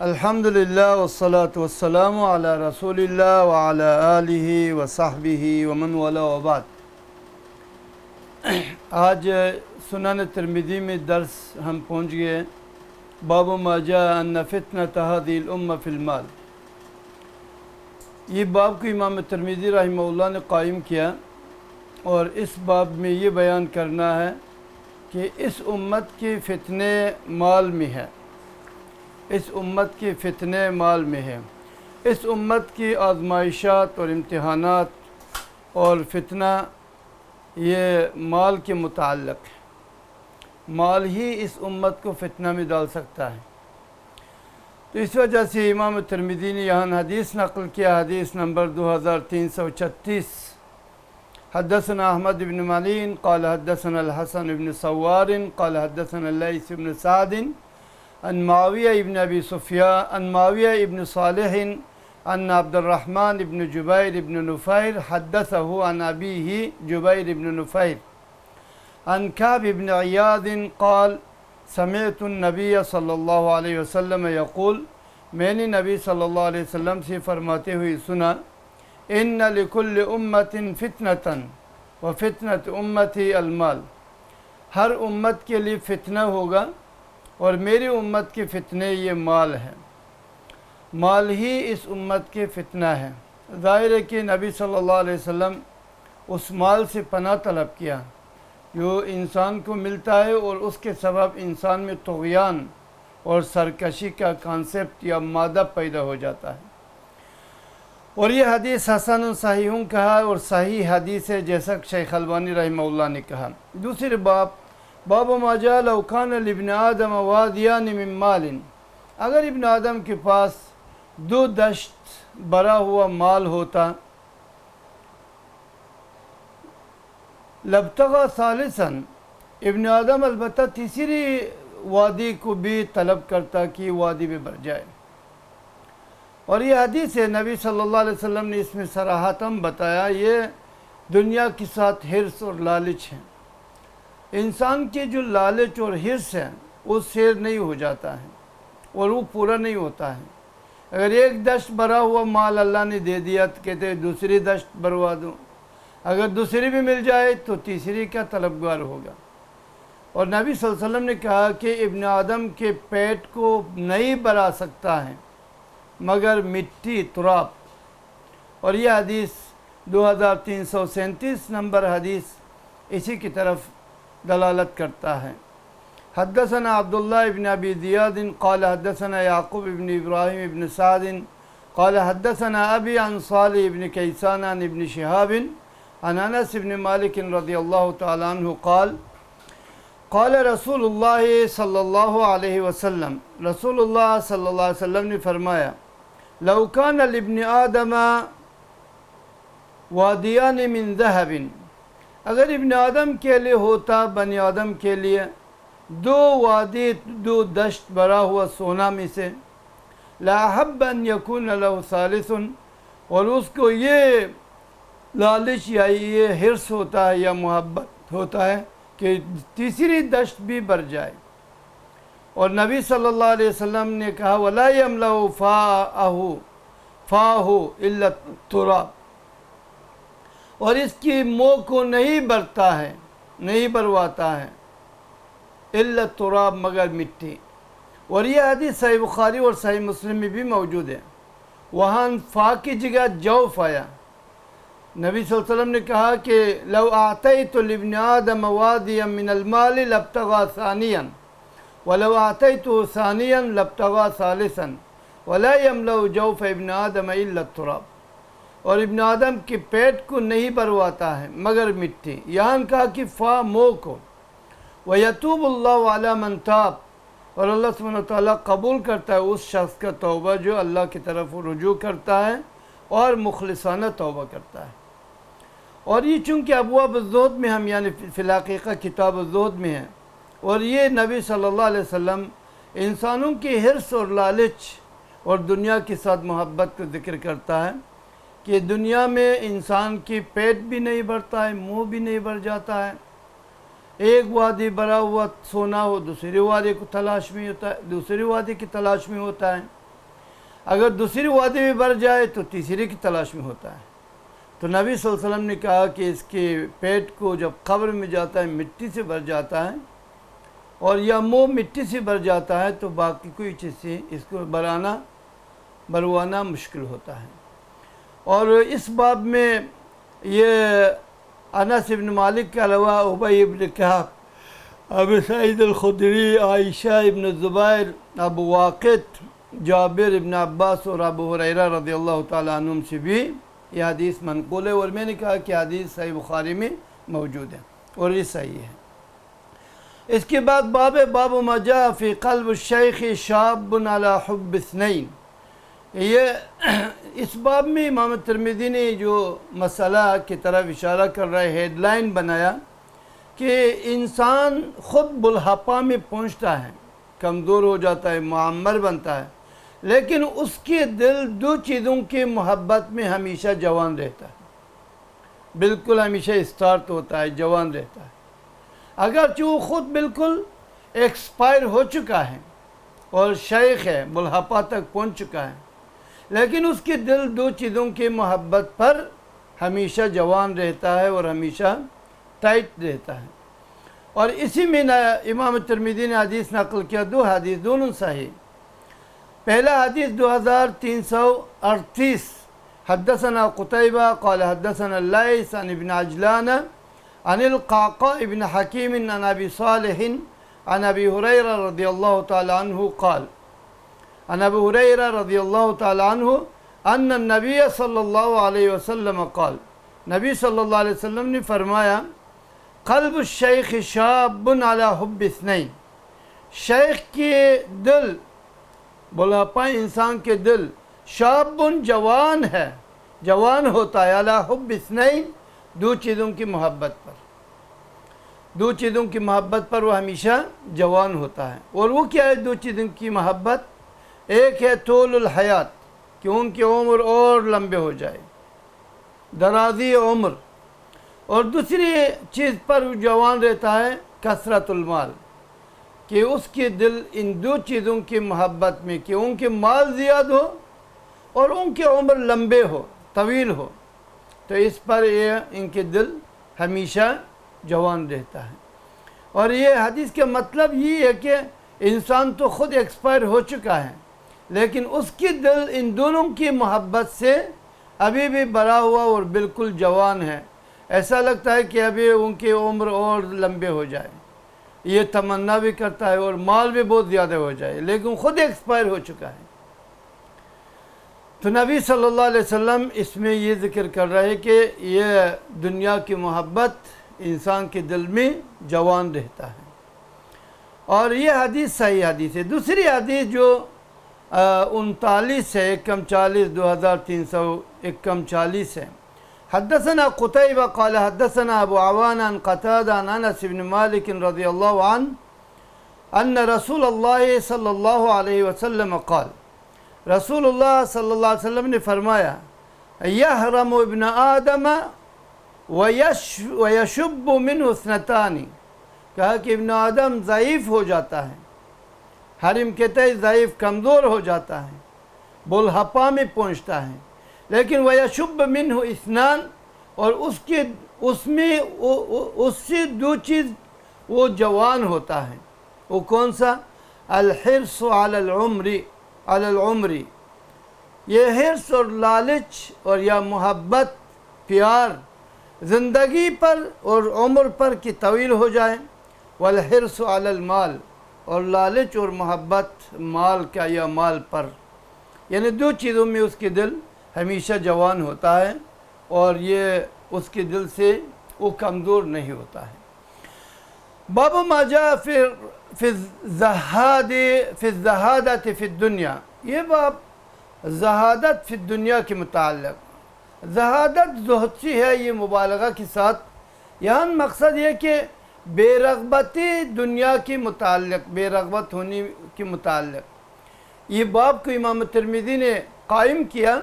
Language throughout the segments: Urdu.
الحمدللہ والصلاة والسلام علی رسول اللہ وعلی آلہ وصحبہ ومن والا وبعد۔ آج سنن ترمذی میں درس ہم پہنچ گئے، باب ما جاء ان فتنۃ هذه الامہ فی المال۔ یہ باب کو امام ترمذی رحمہ اللہ نے قائم کیا اور اس باب میں یہ بیان کرنا ہے کہ اس امت کے فتنے مال میں ہے، اس امت کے فتنے مال میں ہے، اس امت کی آزمائشات اور امتحانات اور فتنہ یہ مال کے متعلق ہے۔ مال ہی اس امت کو فتنہ میں ڈال سکتا ہے۔ تو اس وجہ سے امام ترمذی نے یہاں حدیث نقل کیا، حدیث نمبر 2336۔ حدثنا احمد بن معین قال حدثنا الحسن بن سوار قال حدثنا اللیث بن سعد عن معاویہ ابن ابی سفیان عن معاویہ ابن صالح عن عبد الرحمن ابن جبیر ابن نفیر حدثه عن ابیہ جبیر ابن نفیر عن کعب ابن عیاض قال سمعت النبی صلی اللہ علیہ وسلم یقول، میں نے نبی صلی اللہ علیہ وسلم سے فرماتے ہوئے سنا، ان لکل امت فتنۃ وفتنۃ امتی المال، ہر امت کے لیے فتنہ ہوگا اور میری امت کے فتنے یہ مال ہے۔ مال ہی اس امت کے فتنہ ہے۔ ظاہر ہے کہ نبی صلی اللہ علیہ وسلم اس مال سے پناہ طلب کیا جو انسان کو ملتا ہے اور اس کے سبب انسان میں طغیان اور سرکشی کا کانسیپٹ یا مادہ پیدا ہو جاتا ہے۔ اور یہ حدیث حسن صحیح کہا اور صحیح حدیث ہے، جیسا کہ شیخ البانی رحمہ اللہ نے کہا۔ دوسرے باب ما جاء لو کان لابن آدم وادیان من مال، اگر ابن آدم کے پاس دو دشت بھرا ہوا مال ہوتا، لابتغى ثالثا، ابن آدم البتہ تیسری وادی کو بھی طلب کرتا کہ وادی میں بھر جائے۔ اور یہ حدیث ہے، نبی صلی اللہ علیہ وسلم نے اس میں صراحتاً بتایا یہ دنیا کے ساتھ حرص اور لالچ ہے۔ انسان کے جو لالچ اور حرص ہے وہ سیر نہیں ہو جاتا ہے اور وہ پورا نہیں ہوتا ہے۔ اگر ایک دشت بھرا ہوا مال اللہ نے دے دیا تو کہتے ہیں دوسری دشت بھروا دو، اگر دوسری بھی مل جائے تو تیسری کا طلبگار ہوگا۔ اور نبی صلی اللہ علیہ وسلم نے کہا کہ ابن آدم کے پیٹ کو نہیں بھرا سکتا ہے مگر مٹی، تراب۔ اور یہ حدیث 2337 نمبر حدیث اسی کی طرف دلالت کرتا ہے۔ حدثنا عبداللہ ابن ابی زیاد قال حدثنا یعقوب ابن ابراہیم ابن سعد قال حدثنا ابی عن صالح ابن کیسان عن ابن شہاب عن انس ابن مالک رضی اللہ تعالی عنہ قال قال رسول اللہ صلی اللہ علیہ وسلم، رسول اللہ صلی اللہ علیہ وسلم نے فرمایا، لو کان لابن آدم وادیان من ذہب، اگر ابن آدم کے لیے ہوتا، بنی آدم کے لیے دو وادی، دو دشت بھرا ہوا سونا میں سے، لأحب ان یکون له ثالث، اور اس کو یہ لالچ یا یہ حرص ہوتا ہے یا محبت ہوتا ہے کہ تیسری دشت بھی بھر جائے۔ اور نبی صلی اللہ علیہ وسلم نے کہا ولا یملأ فاہ الا التراب، اور اس کی منہ کو نہیں بھرتا ہے، نہیں بھرواتا ہے الا التراب مگر مٹی۔ اور یہ حدیث صحیح بخاری اور صحیح مسلم میں بھی موجود ہے۔ وہاں فا کی جگہ جوف آیا۔ نبی صلی اللہ علیہ وسلم نے کہا کہ لو اعطیت لابن آدم وادیا من المال لابتغى ثانیا ولو اعطیته ثانیا لابتغى ثالثا ولا يملأ جوف ابن آدم الا التراب، اور ابن آدم کے پیٹ کو نہیں بھرواتا ہے مگر مٹی۔ یہاں کہا کہ فا مو کو، وَيَتُوبُ اللَّهُ عَلَى مَنْ تَابَ، اور اللہ سبحانہ وتعالیٰ قبول کرتا ہے اس شخص کا توبہ جو اللہ کی طرف رجوع کرتا ہے اور مخلصانہ توبہ کرتا ہے۔ اور یہ چونکہ ابواب الزہد میں ہم یعنی فی الحقیقہ کتاب الزہد میں ہیں، اور یہ نبی صلی اللہ علیہ وسلم انسانوں کی حرص اور لالچ اور دنیا کے ساتھ محبت کو ذکر کرتا ہے کہ دنیا میں انسان کی پیٹ بھی نہیں بھرتا ہے، منہ بھی نہیں بھر جاتا ہے۔ ایک وادی بھرا ہوا سونا ہو دوسری وادی کو تلاش میں ہوتا ہے، دوسری وادی کی تلاش میں ہوتا ہے، اگر دوسری وادی بھی بھر جائے تو تیسری کی تلاش میں ہوتا ہے۔ تو نبی صلی اللہ علیہ وسلم نے کہا کہ اس کے پیٹ کو جب قبر میں جاتا ہے مٹی سے بھر جاتا ہے اور یا منہ مٹی سے بھر جاتا ہے تو باقی کوئی چیز سے اس کو بھروانا مشکل ہوتا ہے۔ اور اس باب میں یہ انس بن مالک کے علاوہ ابی بن کعب، ابو سعید الخدری، عائشہ ابن زبیر، ابو واقد، جابر ابن عباس اور ابو ہریرہ رضی اللہ تعالیٰ عنہم سے بھی یہ حدیث منقول ہے، اور میں نے کہا کہ حدیث صحیح بخاری میں موجود ہے اور یہ صحیح ہے۔ اس کے بعد باب ما جاء فی قلب الشیخ شاب علی حب اثنین، یہ اس باب میں امام ترمذی نے جو مسئلہ کی طرف اشارہ کر رہا ہے، ہیڈ لائن بنایا کہ انسان خود بلحاپہ میں پہنچتا ہے، کمزور ہو جاتا ہے، معمر بنتا ہے، لیکن اس کے دل دو چیزوں کی محبت میں ہمیشہ جوان رہتا ہے، بالکل ہمیشہ اسٹارٹ ہوتا ہے، جوان رہتا ہے، اگرچہ وہ خود بالکل ایکسپائر ہو چکا ہے اور شیخ ہے، بلحاپہ تک پہنچ چکا ہے، لیکن اس کے دل دو چیزوں کی محبت پر ہمیشہ جوان رہتا ہے اور ہمیشہ ٹائٹ رہتا ہے۔ اور اسی میں امام ترمذی نے حدیث نقل کیا، دو حدیث دونوں صحیح۔ پہلا حدیث 2338، حدثنا قتیبہ قال حدثنا اللیث عن ابن عجلان عن القعقاع ابن حکیم عن ابی صالح عن ابی ہریرہ رضی اللہ تعالی عنہ قال عن ابی ہریرہ رضی اللہ تعالی عنہ ان النبی صلی اللہ علیہ وسلم قال، نبی صلی اللہ علیہ وسلم نے فرمایا، قلب الشیخ شاب علی حب اثنین، شیخ کے دل، بلحاپا انسان کے دل، شاب جوان ہے، جوان ہوتا ہے، علی حب اثنین، دو چیزوں کی محبت پر، دو چیزوں کی محبت پر وہ ہمیشہ جوان ہوتا ہے۔ اور وہ کیا ہے دو چیزوں کی محبت؟ ایک ہے طول الحیات، کہ ان کی عمر اور لمبے ہو جائے، درازی عمر، اور دوسری چیز پر وہ جوان رہتا ہے کثرت المال، کہ اس کے دل ان دو چیزوں کی محبت میں، کہ ان کے مال زیادہ ہو اور ان کی عمر لمبے ہو، طویل ہو، تو اس پر یہ ان کے دل ہمیشہ جوان رہتا ہے۔ اور یہ حدیث کا مطلب یہ ہے کہ انسان تو خود ایکسپائر ہو چکا ہے، لیکن اس کی دل ان دونوں کی محبت سے ابھی بھی بھرا ہوا اور بالکل جوان ہے، ایسا لگتا ہے کہ ابھی ان کی عمر اور لمبے ہو جائے، یہ تمنا بھی کرتا ہے اور مال بھی بہت زیادہ ہو جائے، لیکن خود ایکسپائر ہو چکا ہے۔ تو نبی صلی اللہ علیہ وسلم اس میں یہ ذکر کر رہے ہیں کہ یہ دنیا کی محبت انسان کے دل میں جوان رہتا ہے، اور یہ حدیث صحیح حدیث ہے۔ دوسری حدیث جو 39 ہے، 41 2341 ہے، حدثنا قتیبہ قال حدثنا ابو عوان عن قتادہ عن انس بن مالک رضی اللہ عنہ ان رسول اللہ صلی اللہ علیہ وسلم قال، رسول اللہ صلی اللہ علیہ وسلم نے فرمایا، یحرم ابن آدم ویشب منہ اثنتان، کہا کہ ابن آدم ضعیف ہو جاتا ہے، حرم کہتے ہیں ضعیف، کمزور ہو جاتا ہے، بلحاپا میں پہنچتا ہے، لیکن ویشب منہ اثنان، اور اس سے دو چیز وہ جوان ہوتا ہے، وہ کون سا؟ الحرص علی العمر، یہ حرص اور لالچ اور یا محبت، پیار زندگی پر اور عمر پر کی طویل ہو جائے، والحرص علی المال، اور لالچ اور محبت مال کا یا مال پر، یعنی دو چیزوں میں اس کے دل ہمیشہ جوان ہوتا ہے اور یہ اس کے دل سے وہ کمزور نہیں ہوتا ہے۔ باب ما جاء فی الزہادۃ فی الدنیا، یہ باب زہادت فی الدنیا کے متعلق، زہادت زہد سی ہے، یہ مبالغہ کے ساتھ، یہاں مقصد یہ کہ بے رغبتی دنیا کے متعلق، بے رغبت ہونے کے متعلق، یہ باب کو امام ترمذی نے قائم کیا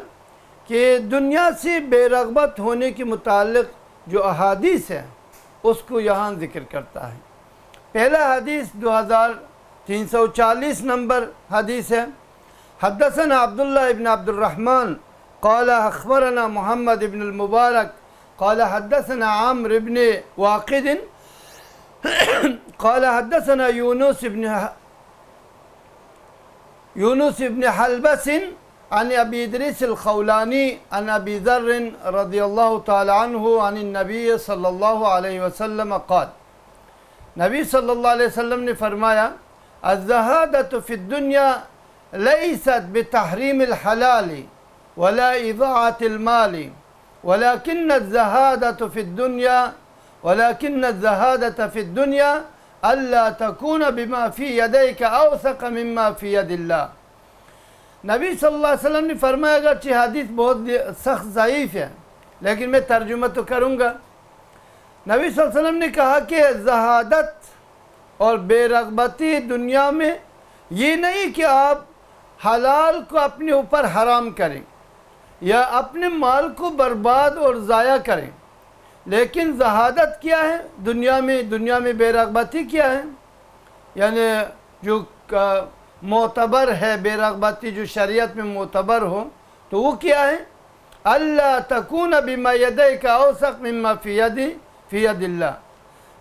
کہ دنیا سے بے رغبت ہونے کے متعلق جو احادیث ہے اس کو یہاں ذکر کرتا ہے۔ پہلا حدیث 2340 نمبر حدیث ہے، حدثنا عبد الله بن عبد الرحمن قال أخبرنا محمد بن المبارك قال حدثنا عمرو بن واقد قال حدثنا يونس بن حلبس عن أبي إدريس الخولاني عن أبي ذر رضي الله تعالى عنه عن النبي صلى الله عليه وسلم قال نبی صلی اللہ علیہ وسلم نے فرمایا الزہادۃ فی الدنیا لیست بتحریم الحلال ولا اضاعة المال ولكن الزہادۃ فی الدنیا الا تکون بما فی یدیک اوثق مما فی ید اللہ. نبی صلی اللہ علیہ وسلم نے فرمایا اگرچہ حدیث بہت سخت ضعیف ہے لیکن میں ترجمہ تو کروں گا. نبی صلی اللہ علیہ وسلم نے کہا کہ زہادت اور بے رغبتی دنیا میں یہ نہیں کہ آپ حلال کو اپنے اوپر حرام کریں یا اپنے مال کو برباد اور ضائع کریں، لیکن زہادت کیا ہے دنیا میں بے رغبتی کیا ہے، یعنی جو معتبر ہے بے رغبتی جو شریعت میں معتبر ہو تو وہ کیا ہے اللہ تکون بما یدیک اوثق مما فی ید اللہ،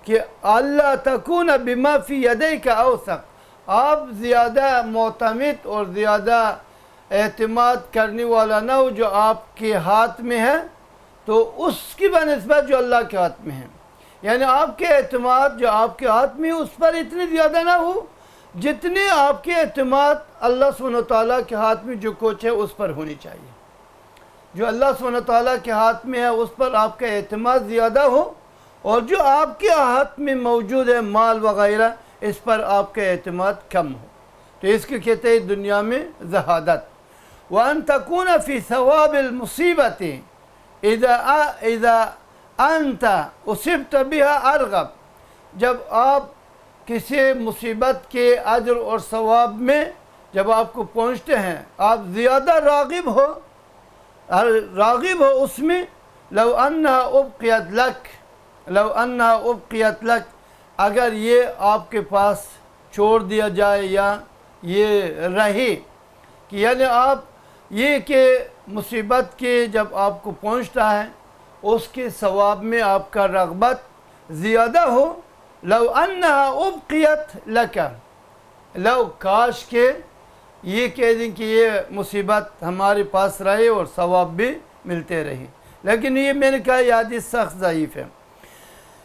کہ اللہ تکون بما فی یدیک اوثق، آپ زیادہ معتمد اور زیادہ اعتماد کرنے والا نہ ہو جو آپ کے ہاتھ میں ہے تو اس کی بنسبت جو اللہ کے ہاتھ میں ہے، یعنی آپ کے اعتماد جو آپ کے ہاتھ میں اس پر اتنی زیادہ نہ ہو جتنے آپ کے اعتماد اللہ سبحانہ وتعالیٰ کے ہاتھ میں جو کچھ ہے اس پر ہونی چاہیے. جو اللہ سبحانہ وتعالیٰ کے ہاتھ میں ہے اس پر آپ کا اعتماد زیادہ ہو اور جو آپ کے ہاتھ میں موجود ہے مال وغیرہ اس پر آپ کا اعتماد کم ہو، تو اس کو کہتے ہیں دنیا میں زہادت. وَأَن تَكُونَ فِي ثَوَابِ الْمُصِيبَةِ اِذَا أَنْتَ أُصِبْتَ بِهَا أَرْغَبْ، جب آپ کسی مصیبت کے اجر اور ثواب میں جب آپ کو پہنچتے ہیں آپ زیادہ راغب ہو اس میں لو انہا ابقیت لک، اگر یہ آپ کے پاس چھوڑ دیا جائے یا یہ رہے، کہ یعنی آپ یہ کہ مصیبت کے جب آپ کو پہنچتا ہے اس کے ثواب میں آپ کا رغبت زیادہ ہو، لو انہا ابقیت لک، لو کاش کے یہ کہہ دیں کہ یہ مصیبت ہمارے پاس رہے اور ثواب بھی ملتے رہے، لیکن یہ میں نے کہا یہ حدیث سخت ضعیف ہے.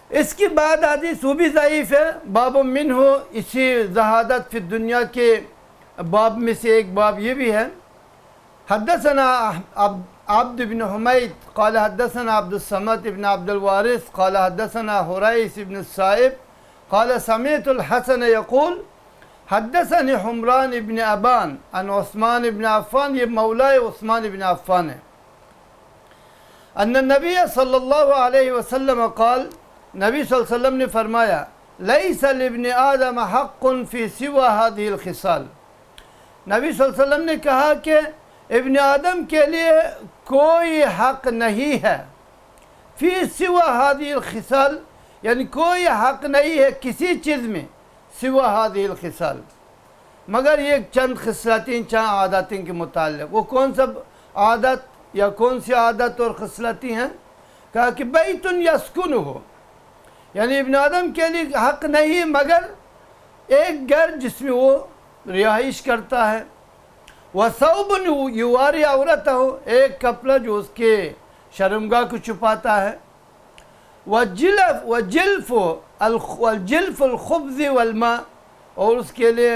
اس کے بعد حدیث وہ بھی ضعیف ہے، باب منہ، اسی زہادت فی الدنیا کے باب میں سے ایک باب یہ بھی ہے. حدثنا عبد بن حمید قال حدثنا عبد الصمد بن عبد الوارث قال حدثنا حریث بن الصائب قال سمعت الحسن يقول حدثني حمران بن ابان عن عثمان بن عفان، یہ مولا عثمان بن عفان ہے، ان النبی صلی اللہ علیہ وسلم قال، نبی صلی اللہ علیہ وسلم نے فرمایا لیس لابن آدم حق فی سوى هذه الخصال، نبی صلی اللہ علیہ وسلم نے کہا کہ ابن آدم کے لیے کوئی حق نہیں ہے فی سوى هذه الخصال، یعنی کوئی حق نہیں ہے کسی چیز میں سوى هذه الخصال مگر یہ چند خصلتیں چند عادتیں کے متعلق. وہ کون سا عادت یا کون سی عادت اور خصلتیں ہیں؟ کہا کہ بیت یسکنہ، یعنی ابن آدم کے لیے حق نہیں مگر ایک گھر جس میں وہ رہائش کرتا ہے، وَثَوْبٌ یواری عورتہ، ایک کپڑا جو اس کے شرمگاہ کو چھپاتا ہے، وَجِلْفُ الْخُبْزِ وَالْمَاء، اور اس کے لیے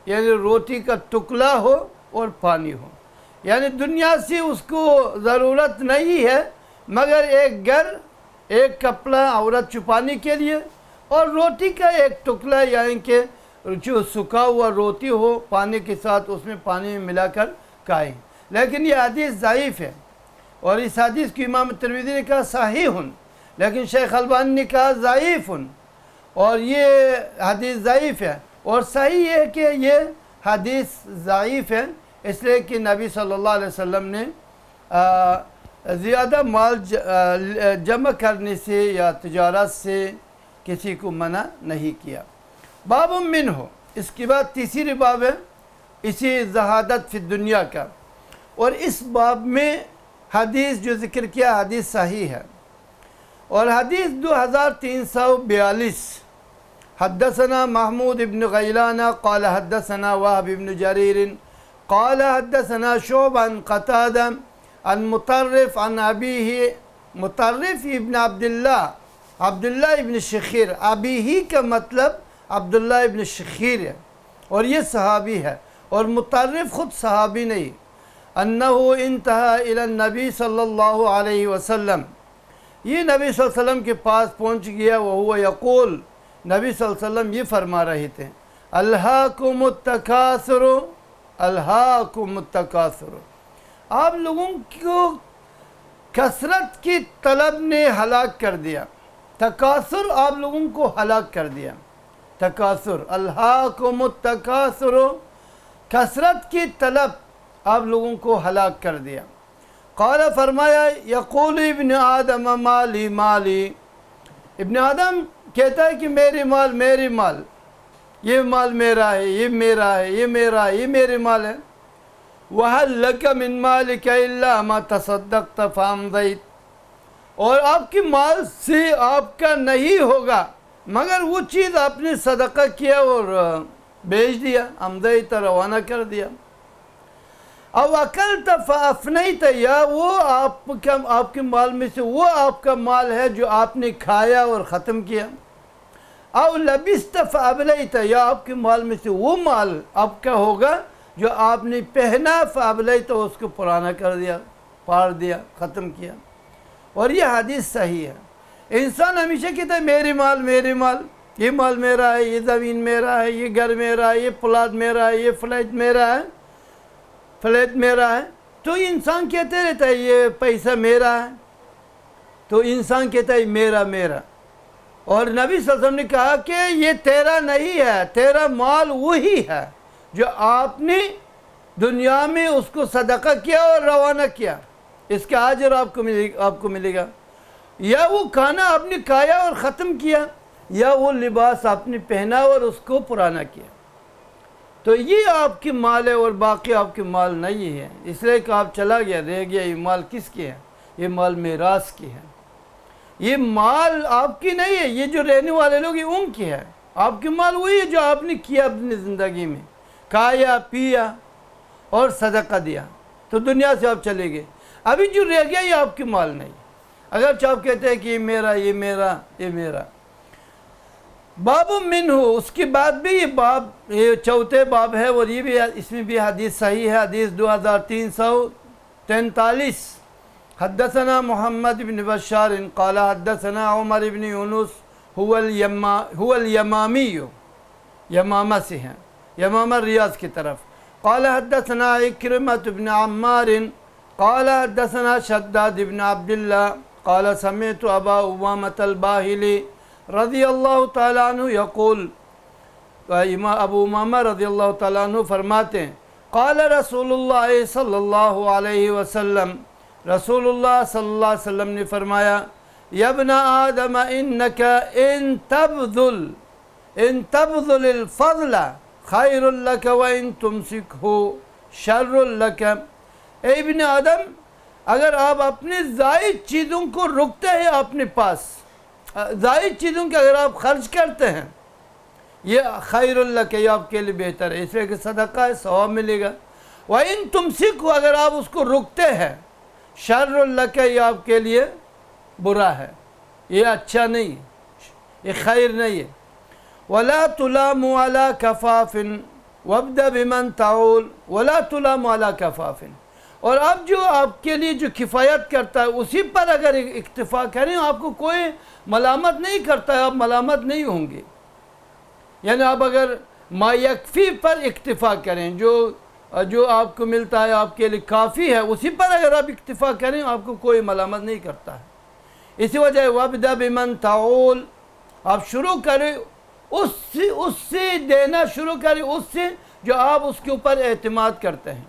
یعنی روٹی کا ٹکڑا ہو اور پانی ہو، یعنی دنیا سے اس کو ضرورت نہیں ہے مگر ایک گھر، ایک کپڑا عورت چھپانے کے لیے اور روٹی کا ایک ٹکڑا، یعنی کہ جو سکھا ہوا روٹی ہو پانی کے ساتھ اس میں پانی میں ملا کر کھائیں. لیکن یہ حدیث ضعیف ہے اور اس حدیث کو امام ترمذی نے کہا صحیح، لیکن شیخ البانی نے کہا ضعیف، اور یہ حدیث ضعیف ہے. اور صحیح ہے کہ یہ حدیث ضعیف ہے اس لیے کہ نبی صلی اللہ علیہ وسلم نے زیادہ مال جمع کرنے سے یا تجارت سے کسی کو منع نہیں کیا. باب منہ، اس کے بعد تیسری باب ہے اسی زہادت فی دنیا کا. اور اس باب میں حدیث جو ذکر کیا حدیث صحیح ہے. اور حدیث 2342 حدثنا محمود ابن غیلان قال حدثنا وهب ابن جریر قال حدثنا شعبہ عن قتادہ عن مطرف عن ابیہ. مطرف ابن عبداللہ ابن شخیر، ابیہ کا مطلب عبداللہ ابن شخیر ہے اور یہ صحابی ہے، اور مطرف خود صحابی نہیں. انہ انتہا الی النبی صلی اللہ علیہ وسلم، یہ نبی صلی اللہ علیہ وسلم کے پاس پہنچ گیا. وہو یقول، نبی صلی اللہ علیہ وسلم یہ فرما رہے تھے، الہاکم التکاثر، الہاکم التکاثر، آپ لوگوں کو کثرت کی طلب نے ہلاک کر دیا. تکاثر آپ لوگوں کو ہلاک کر دیا. تکاثر، الہاکم التکاثر، کثرت کی طلب آپ لوگوں کو ہلاک کر دیا. قال، فرمایا، یقول ابن آدم مالی مالی، ابن آدم کہتا ہے کہ میری مال میری مال، یہ مال میرا ہے، یہ میرا ہے، یہ میرا ہے، یہ میرے مال ہے. وَهَلْ لَكَ مِن مَالِكَ إِلَّا مَا تَصَدَّقْتَ فَأَمْضَيْتَ، اور آپ کے مال سے آپ کا نہیں ہوگا مگر وہ چیز آپ نے صدقہ کیا اور بیچ دیا، امضیت، روانہ کر دیا. او اکلت فافنیت، یا وہ آپ کے مال میں سے وہ آپ کا مال ہے جو آپ نے کھایا اور ختم کیا. او لبست فابلیت، یا آپ کے مال میں سے وہ مال آپ کا ہوگا جو آپ نے پہنا، فابلیت، اس کو پرانا کر دیا، پار دیا، ختم کیا. اور یہ حدیث صحیح ہے. انسان ہمیشہ کہتا ہے میری مال میری مال، یہ مال میرا ہے، یہ زمین میرا ہے، یہ گھر میرا ہے، یہ پلاٹ میرا ہے، یہ فلیٹ میرا ہے، فلیٹ میرا ہے. تو انسان کہتے رہتا ہے یہ پیسہ میرا ہے، تو انسان کہتا ہے میرا میرا. اور نبی صلی اللہ علیہ وسلم نے کہا کہ یہ تیرا نہیں ہے، تیرا مال وہی ہے جو آپ نے دنیا میں اس کو صدقہ کیا اور روانہ کیا، اس کا اجر آپ کو ملے گا. یا وہ کھانا آپ نے کھایا اور ختم کیا، یا وہ لباس آپ نے پہنا اور اس کو پرانا کیا. تو یہ آپ کی مال ہے اور باقی آپ کے مال نہیں ہے. اس لیے کہ آپ چلا گیا، رہ گیا، یہ مال کس کی ہے؟ یہ مال میراث کی ہے. یہ مال آپ کی نہیں ہے، یہ جو رہنے والے لوگ ہیں ان کی ہے. آپ کے مال وہی ہے جو آپ نے کیا اپنی زندگی میں، کھایا پیا اور صدقہ دیا، تو دنیا سے آپ چلے گئے. ابھی جو رہ گیا یہ آپ کے مال نہیں. اگرچہ آپ کہتے ہیں کہ یہ میرا یہ میرا یہ میرا. باب منہ، اس کے بعد بھی یہ باب، یہ چوتھے باب ہے، اور یہ بھی اس میں بھی حدیث صحیح ہے. حدیث 2343. حدثنا محمد بن بشار قال حدثنا عمر بن یونس هو الیمامی، یمامہ سے ہیں، یمامہ ریاض کی طرف. قال حدثنا اکرمۃ بن عمار قال حدثنا شداد بن عبداللہ قال سمعت ابا امامۃ الباہلی رضی اللہ تعالیٰ عنہ یقول، ابو امامہ رضی اللہ تعالیٰ عنہ فرماتے ہیں، قال رسول اللہ صلی اللہ علیہ وسلم، رسول اللہ صلی اللہ علیہ وسلم نے فرمایا، یا ابن آدم انک ان تبذل الفضل خیر لک وان تمسکہ شر لک. اے ابن آدم، اگر آپ اپنے زائد چیزوں کو رکتے ہیں، اپنے پاس زائد چیزوں کے اگر آپ خرچ کرتے ہیں، یہ خیر اللہ کے، یہ آپ کے لیے بہتر ہے، اس لیے کہ صدقہ ہے، ثواب ملے گا. وَإِن تُمْسِكُ، اگر آپ اس کو رکتے ہیں، شر اللہ کے، یہ آپ کے لیے برا ہے، یہ اچھا نہیں ہے، یہ خیر نہیں ہے. وَلَا تُلَامُ عَلَى كَفَافٍ وَابْدَ بِمَنْ تَعُولُ وَلَا تُلَامُ عَلَى كَفَافٍ. اور اب جو آپ کے لیے جو کفایت کرتا ہے اسی پر اگر اکتفا کریں، آپ کو کوئی ملامت نہیں کرتا ہے، آپ ملامت نہیں ہوں گے. یعنی آپ اگر ما یکفی پر اکتفا کریں، جو آپ کو ملتا ہے آپ کے لیے کافی ہے، اسی پر اگر آپ اکتفا کریں، آپ کو کوئی ملامت نہیں کرتا ہے. اسی وجہ وَابْدَ بِمَنْ تَعُولُ، آپ شروع کریں اس سے دینا شروع کریں، اس سے جو آپ اس کے اوپر اعتماد کرتے ہیں،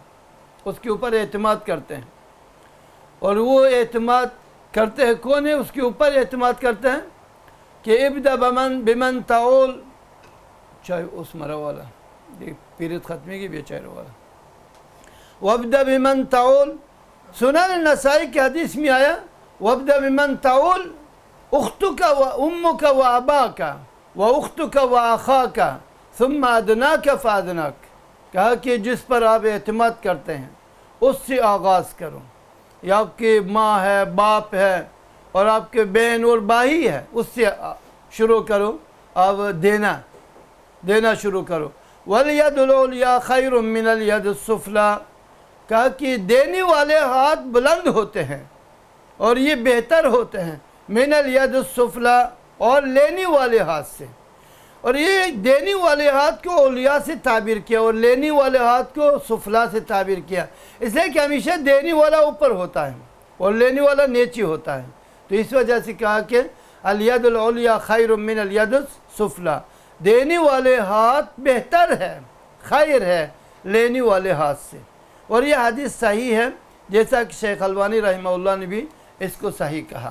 اس کے اوپر اعتماد کرتے ہیں. اور وہ اعتماد کرتے ہیں کون ہے؟ اس کے اوپر اعتماد کرتے ہیں کہ ابدا بمن تعول، چاہے اس مرا والا پیرت ختمی کی بیچارے والا وَابْدَ بِمَنْ تَعُولُ سنن نسائی کی حدیث میں آیا وَابْدَ بِمَنْ تَعُولُ اُخْتُكَ وَأُمُّكَ وَأَبَاكَ وَأُخْتُكَ وَأَخَاكَ ثُمَّ أَدْنَاكَ فَأَدْنَاكَ کہا کہ جس پر آپ اعتماد کرتے ہیں اس سے آغاز کرو، یا آپ کی ماں ہے، باپ ہے، اور آپ کے بہن اور بھائی ہے، اس سے شروع کرو، آپ دینا شروع کرو۔ وَالْيَدُ الْعُلْيَا خَيْرٌ مِّنَ الْيَدِ السُّفْلَىٰ کہا کہ دینے والے ہاتھ بلند ہوتے ہیں اور یہ بہتر ہوتے ہیں مِّنَ الْيَدِ السُّفْلَىٰ اور لینے والے ہاتھ سے۔ اور یہ دینے والے ہاتھ کو اولیاء سے تعبیر کیا اور لینے والے ہاتھ کو سفلا سے تعبیر کیا، اس لیے کہ ہمیشہ دینے والا اوپر ہوتا ہے اور لینے والا نیچے ہوتا ہے، تو اس وجہ سے کہا کہ الید العلیٰ خیر من الید السفلا، دینے والے ہاتھ بہتر ہے، خیر ہے لینے والے ہاتھ سے۔ اور یہ حدیث صحیح ہے، جیسا کہ شیخ البانی رحمہ اللہ نے بھی اس کو صحیح کہا۔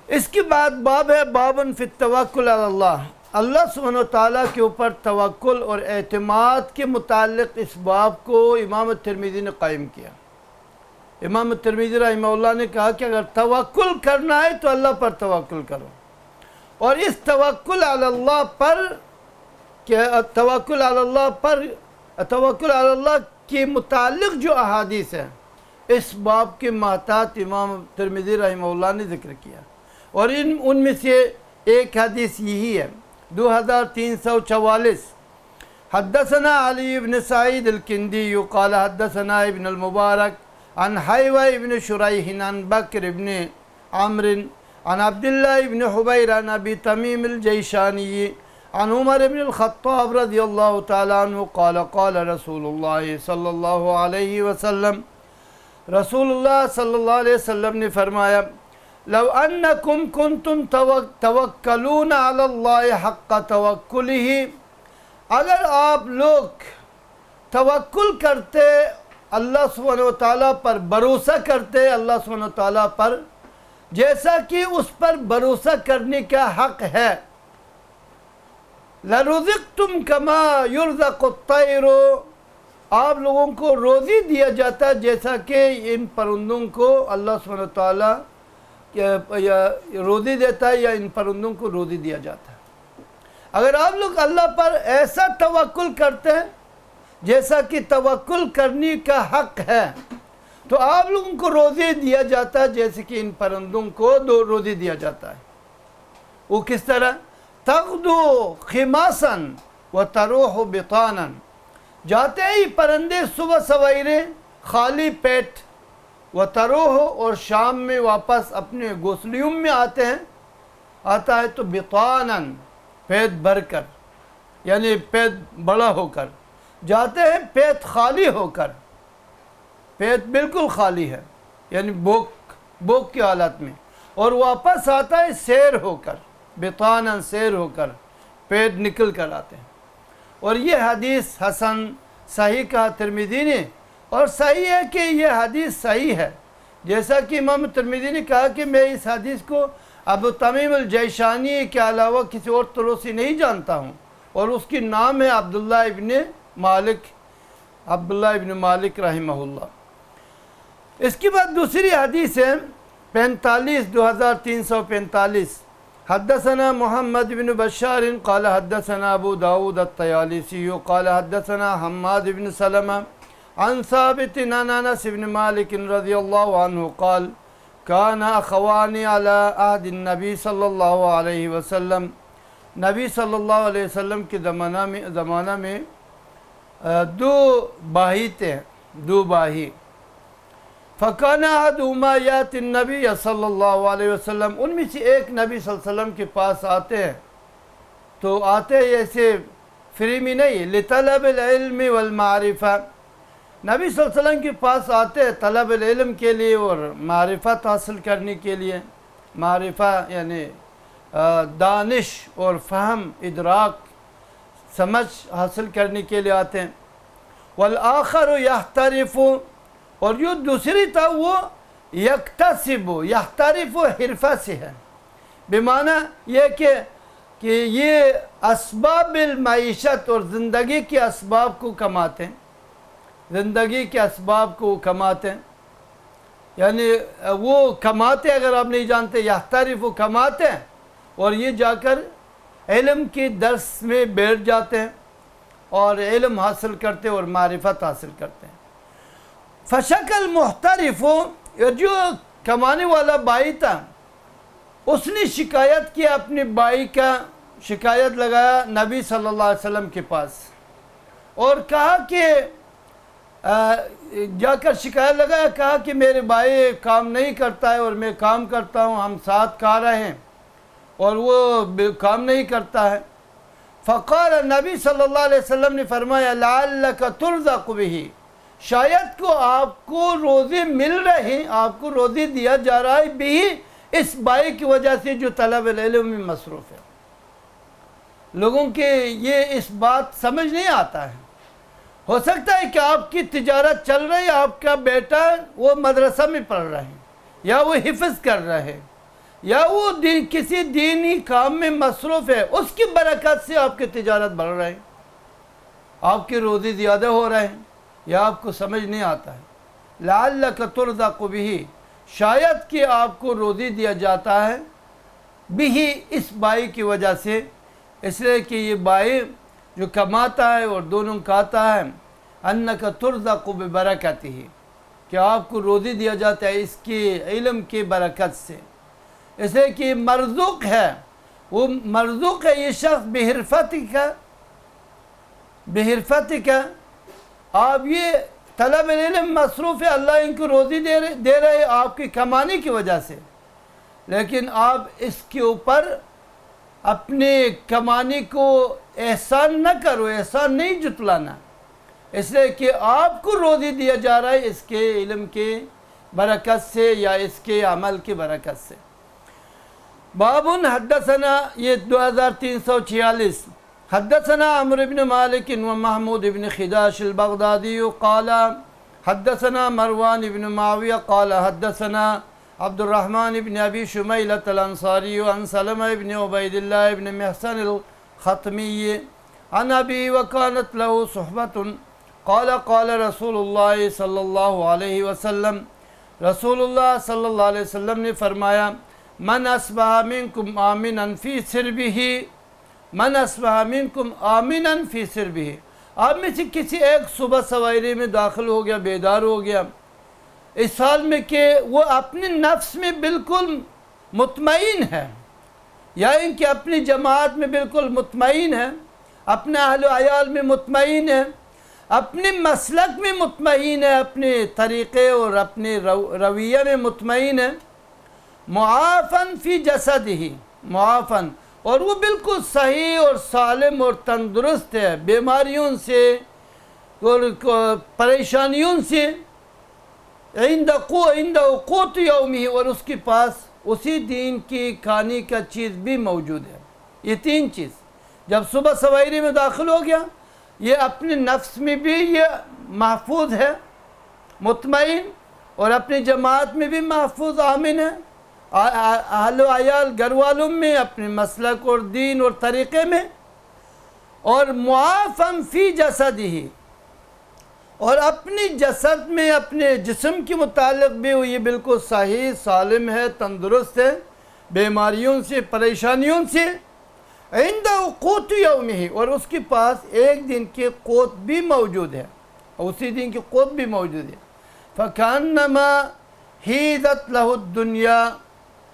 اس کے بعد باب ہے بابن فی التوکل علی اللہ، اللہ سبحانہ و تعالیٰ کے اوپر توکل اور اعتماد کے متعلق اس باب کو امام ترمذی نے قائم کیا۔ امام ترمذی رحمہ اللہ نے کہا کہ اگر توکل کرنا ہے تو اللہ پر توکل کرو، اور اس توکل علی اللہ پر توکل علی اللہ کے متعلق جو احادیث ہیں اس باب کے محتاط امام ترمذی رحمہ اللہ نے ذکر کیا، اور ان میں سے ایک حدیث یہی ہے 2344 حدثنا علی بن سعید الکندی قال حدثنا ابن المبارک عن حیوہ ابن شریح عن بکر ابن عمر عن عبداللہ ابن حبیر عن ابی تمیم الجیشانی عن عمر ابن الخطاب رضی اللہ تعالی عنہ قال قال رسول اللہ صلی اللہ علیہ وسلم، رسول اللہ صلی اللہ علیہ وسلم نے فرمایا لو انکم کنتم توکلون علی اللہ حق توکلہ، اگر آپ لوگ توکل کرتے اللہ سبحانہ و تعالیٰ پر، بھروسہ کرتے اللہ سبحانہ و تعالیٰ پر جیسا کہ اس پر بھروسہ کرنے کا حق ہے، لَرُزِقْتُمْ كَمَا يُرْزَقُ الطَّيْرُ، آپ لوگوں کو روزی دیا جاتا جیسا کہ ان پرندوں کو اللہ سبحانہ و تعالیٰ روزی دیتا ہے، یا ان پرندوں کو روزی دیا جاتا ہے۔ اگر آپ لوگ اللہ پر ایسا توکل کرتے ہیں جیسا کہ توکل کرنے کا حق ہے تو آپ لوگوں کو روزی دیا جاتا ہے جیسے کہ ان پرندوں کو روزی دیا جاتا ہے۔ وہ کس طرح؟ تغدو خماسا وتروح بطانا، جاتے ہی پرندے صبح سویرے خالی پیٹ، وتروح اور شام میں واپس اپنے گھونسلیوں میں آتا ہے تو بطانا پیٹ بھر کر، یعنی پیٹ بڑا ہو کر، جاتے ہیں پیٹ خالی ہو کر، پیٹ بالکل خالی ہے یعنی بھوک کی حالت میں، اور واپس آتا ہے سیر ہو کر، بطانا سیر ہو کر، پیٹ نکل کر آتے ہیں۔ اور یہ حدیث حسن صحیح کہا ترمذی نے، اور صحیح ہے کہ یہ حدیث صحیح ہے، جیسا کہ امام ترمذی نے کہا کہ میں اس حدیث کو ابو تمیم الجیشانی کے علاوہ کسی اور طرح سے نہیں جانتا ہوں، اور اس کی نام ہے عبداللہ ابن مالک رحمہ اللہ۔ اس کے بعد دوسری حدیث ہے 2345 حدثنا محمد بن بشار قال حدثنا ابو داود الطیالسی قال حدثنا حماد بن سلمہ عن ثابت عن انس بن مالک رضی اللہ عنہ قال کان اخوانی علی عہد النبی صلی اللہ علیہ وسلم، نبی صلی اللہ علیہ وسلم کے زمانہ میں دو بھائی تھے، دو بھائی، فَكَانَ أَحَدُهُمَا يَأْتِي النَّبِيَّ صلی اللہ علیہ وسلم، ان میں سے ایک نبی صلی اللہ علیہ وسلم کے پاس آتے ہیں، تو آتے ایسے فری میں نہیں، لِطَلَبِ الْعِلْمِ وَالْمَعْرِفَةِ، نبی صلی اللہ علیہ وسلم کے پاس آتے ہیں طلب العلم کے لیے اور معرفت حاصل کرنے کے لیے، معرفہ یعنی دانش اور فہم، ادراک، سمجھ حاصل کرنے کے لیے آتے ہیں۔ والآخر یحترف، اور جو دوسری تھا وہ یکتسب، یحترف حرفہ سے ہے، بمعنی یہ کہ کہ یہ اسباب المعیشت اور زندگی کے اسباب کو کماتے ہیں، زندگی کے اسباب کو کماتے ہیں، یعنی وہ کماتے، اگر آپ نہیں جانتے یحترف، وہ کماتے ہیں اور یہ جا کر علم کے درس میں بیٹھ جاتے ہیں اور علم حاصل کرتے اور معرفت حاصل کرتے ہیں۔ فشکل محترف، جو کمانے والا بھائی تھا اس نے شکایت کیا، اپنے بھائی کا شکایت لگایا نبی صلی اللہ علیہ وسلم کے پاس اور کہا کہ جا کر شکایت لگایا، کہا کہ میرے بھائی کام نہیں کرتا ہے اور میں کام کرتا ہوں، ہم ساتھ کھا رہے ہیں اور وہ کام نہیں کرتا ہے۔ فقال، نبی صلی اللہ علیہ وسلم نے فرمایا، لعلک ترزق بہ، شاید کو آپ کو روزی مل رہی، آپ کو روزی دیا جا رہا ہے بھی اس بھائی کی وجہ سے جو طلب العلم میں مصروف ہے۔ لوگوں کے یہ اس بات سمجھ نہیں آتا ہے۔ ہو سکتا ہے کہ آپ کی تجارت چل رہی ہے، آپ کا بیٹا وہ مدرسہ میں پڑھ رہا ہے یا وہ حفظ کر رہا ہے یا وہ کسی دینی کام میں مصروف ہے، اس کی برکت سے آپ کی تجارت بڑھ رہی ہے، آپ کی روزی زیادہ ہو رہے ہیں، یا آپ کو سمجھ نہیں آتا ہے۔ لعلک ترزق بہ، شاید کہ آپ کو روزی دیا جاتا ہے بھی اس بھائی کی وجہ سے، اس لیے کہ یہ بھائی جو کماتا ہے اور دونوں کھاتا ہے، انک ترزق ببرکتہ، کہ آپ کو روزی دیا جاتا ہے اس کے علم کی برکت سے، اس لیے کہ مرزوق ہے، وہ مرزوق ہے یہ شخص بحرفتک، آپ یہ طلب علم مصروف ہے، اللہ ان کو روزی دے رہے آپ کی کمانے کی وجہ سے، لیکن آپ اس کے اوپر اپنے کمانے کو احسان نہ کرو، احسان نہیں جتلانا، اس لیے کہ آپ کو روزی دیا جا رہا ہے اس کے علم کے برکت سے یا اس کے عمل کی برکت سے۔ بابن حدثنا، یہ 2346، حدثنا عمرو بن مالک و محمود بن خداش البغدادی قال حدثنا مروان بن معاویہ قال حدثنا عبد الرحمن بن ابی شمیلۃ الانصاری عن سلمہ بن عبید اللہ بن محسن الخطمی عن ابی وکانت له صحبۃ قال قال رسول اللہ صلی اللہ علیہ وسلم، رسول اللہ صلی اللہ علیہ وسلم نے فرمایا، من اصبح منکم آمنا فی سربہ، من اصبح منکم آمنا فی سربہ، آپ میں سے کسی ایک صبح سویرے میں داخل ہو گیا، بیدار ہو گیا اس حال میں کہ وہ اپنے نفس میں بالکل مطمئن ہے، یا ان کہ اپنی جماعت میں بالکل مطمئن ہے، اپنے اہل و عیال میں مطمئن ہے، اپنے مسلک میں مطمئن ہے، اپنے طریقے اور اپنے رویہ میں مطمئن ہے، معافن فی جسدہ، معافن، اور وہ بالکل صحیح اور سالم اور تندرست ہے، بیماریوں سے اور پریشانیوں سے، عند قوت یومہ، اور اس کے پاس اسی دین کی کھانے کا چیز بھی موجود ہے۔ یہ تین چیز جب صبح سویرے میں داخل ہو گیا، یہ اپنے نفس میں بھی یہ محفوظ ہے، مطمئن، اور اپنی جماعت میں بھی محفوظ آمن ہے، اہل و عیال گھر والوں میں، اپنے مسلک اور دین اور طریقے میں، اور معافن فی جسدہ، اور اپنی جسد میں، اپنے جسم کے متعلق بھی یہ بالکل صحیح سالم ہے، تندرست ہے، بیماریوں سے، پریشانیوں سے، عند قوت یومہ، اور اس کے پاس ایک دن کی قوت بھی موجود ہے، اسی دن کی قوت بھی موجود ہے۔ فکانما حیدت لہ الدنیا،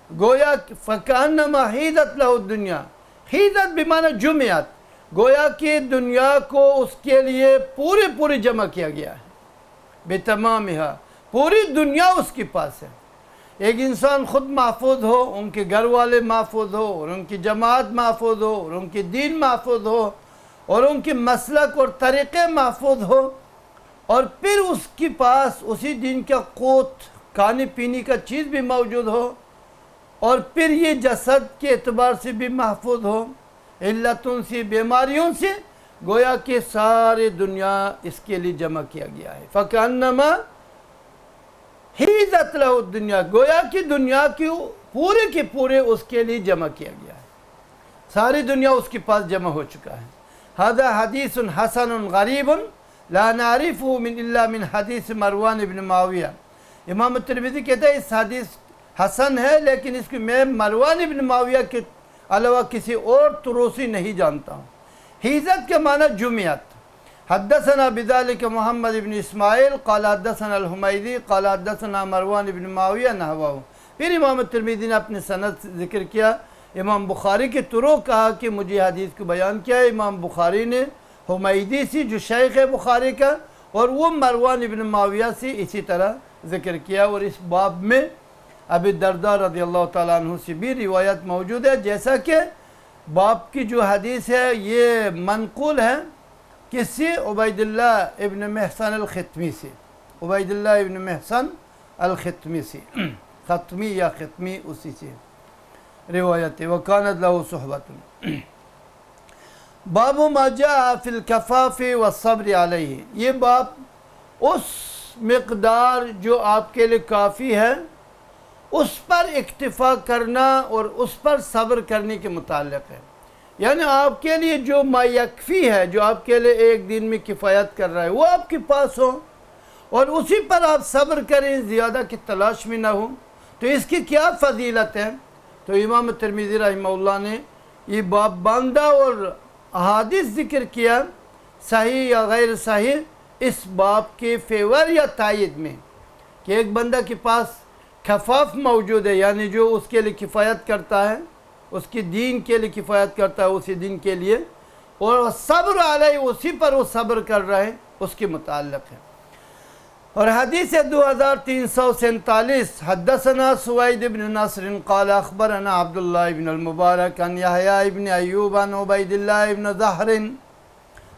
گویا فکانما حیدت لہ الدنیا، حیدت بمعنی جمعت، گویا کہ دنیا کو اس کے لیے پوری جمع کیا گیا ہے، بتمامہا، پوری دنیا اس کے پاس ہے۔ ایک انسان خود محفوظ ہو، ان کے گھر والے محفوظ ہو، اور ان کی جماعت محفوظ ہو، اور ان کی دین محفوظ ہو، اور ان کے مسلک اور طریقے محفوظ ہو، اور پھر اس کے پاس اسی دین کا قوت، کھانے پینے کا چیز بھی موجود ہو، اور پھر یہ جسد کے اعتبار سے بھی محفوظ ہو، علتوں سے، بیماریوں سے، گویا کہ سارے دنیا اس کے لیے جمع کیا گیا ہے۔ فَكَأَنَّمَا حِيزَتْ لَهُ الدُّنْيَا، گویا کہ دنیا کی پورے کے پورے اس کے لیے جمع کیا گیا ہے۔ ساری دنیا اس کے پاس جمع ہو چکا ہے. ھذا حدیث حسن غریب لا نعرفه من الا من حدیث مروان ابن معاویہ. امام ترمذی کہتے ہیں اس حدیث حسن ہے لیکن اس کی میں مروان ابن معاویہ کے علاوہ کسی اور طروسی نہیں جانتا ہوں. حیزت کے معنی جمعیت. حدثنا بذلك محمد بن اسماعیل قال حدثنا الحمیدی قال حدثنا مروان ابن معاویہ نحوہ. پھر امام ترمذی نے اپنے سند ذکر کیا. امام بخاری کے طرق کہا کہ مجھے حدیث کو بیان کیا ہے امام بخاری نے حمیدی سے جو شیخ ہے بخاری کا اور وہ مروان ابن معاویہ سے اسی طرح ذکر کیا. اور اس باب میں ابی الدرداء رضی اللہ تعالیٰ عنہ سے بھی روایت موجود ہے. جیسا کہ باب کی جو حدیث ہے یہ منقول ہے کس سے؟ عبید اللہ ابن محسن الختمی سے. عبید اللہ ابن محسن الختمی سے. ختمی یا ختمی اسی سے روایت ہے. وکانت لہ صحبت. باب ما جاء فی الکفاف والصبر علیہ. یہ باب اس مقدار جو آپ کے لیے کافی ہے اس پر اکتفا کرنا اور اس پر صبر کرنے کے متعلق ہے. یعنی آپ کے لیے جو ما یکفی ہے جو آپ کے لیے ایک دن میں کفایت کر رہا ہے وہ آپ کے پاس ہو اور اسی پر آپ صبر کریں زیادہ کی تلاش میں نہ ہو تو اس کی کیا فضیلت ہے. تو امام ترمذی رحمہ اللہ نے یہ باب باندھا اور احادیث ذکر کیا صحیح یا غیر صحیح اس باب کے فیور یا تائید میں کہ ایک بندہ کے پاس کفاف موجود ہے یعنی جو اس کے لیے کفایت کرتا ہے اس کی دین کے لیے کفایت کرتا ہے اسی دن کے لیے اور صبر علیہ اسی پر وہ صبر کر رہے ہیں اس کے متعلق ہے. اور حدیث 2347 حدثنا سوید بن نصر قال اخبرنا عبداللہ بن المبارک عن یحییٰ ابن ایوب عن عبید اللہ ابن ظہر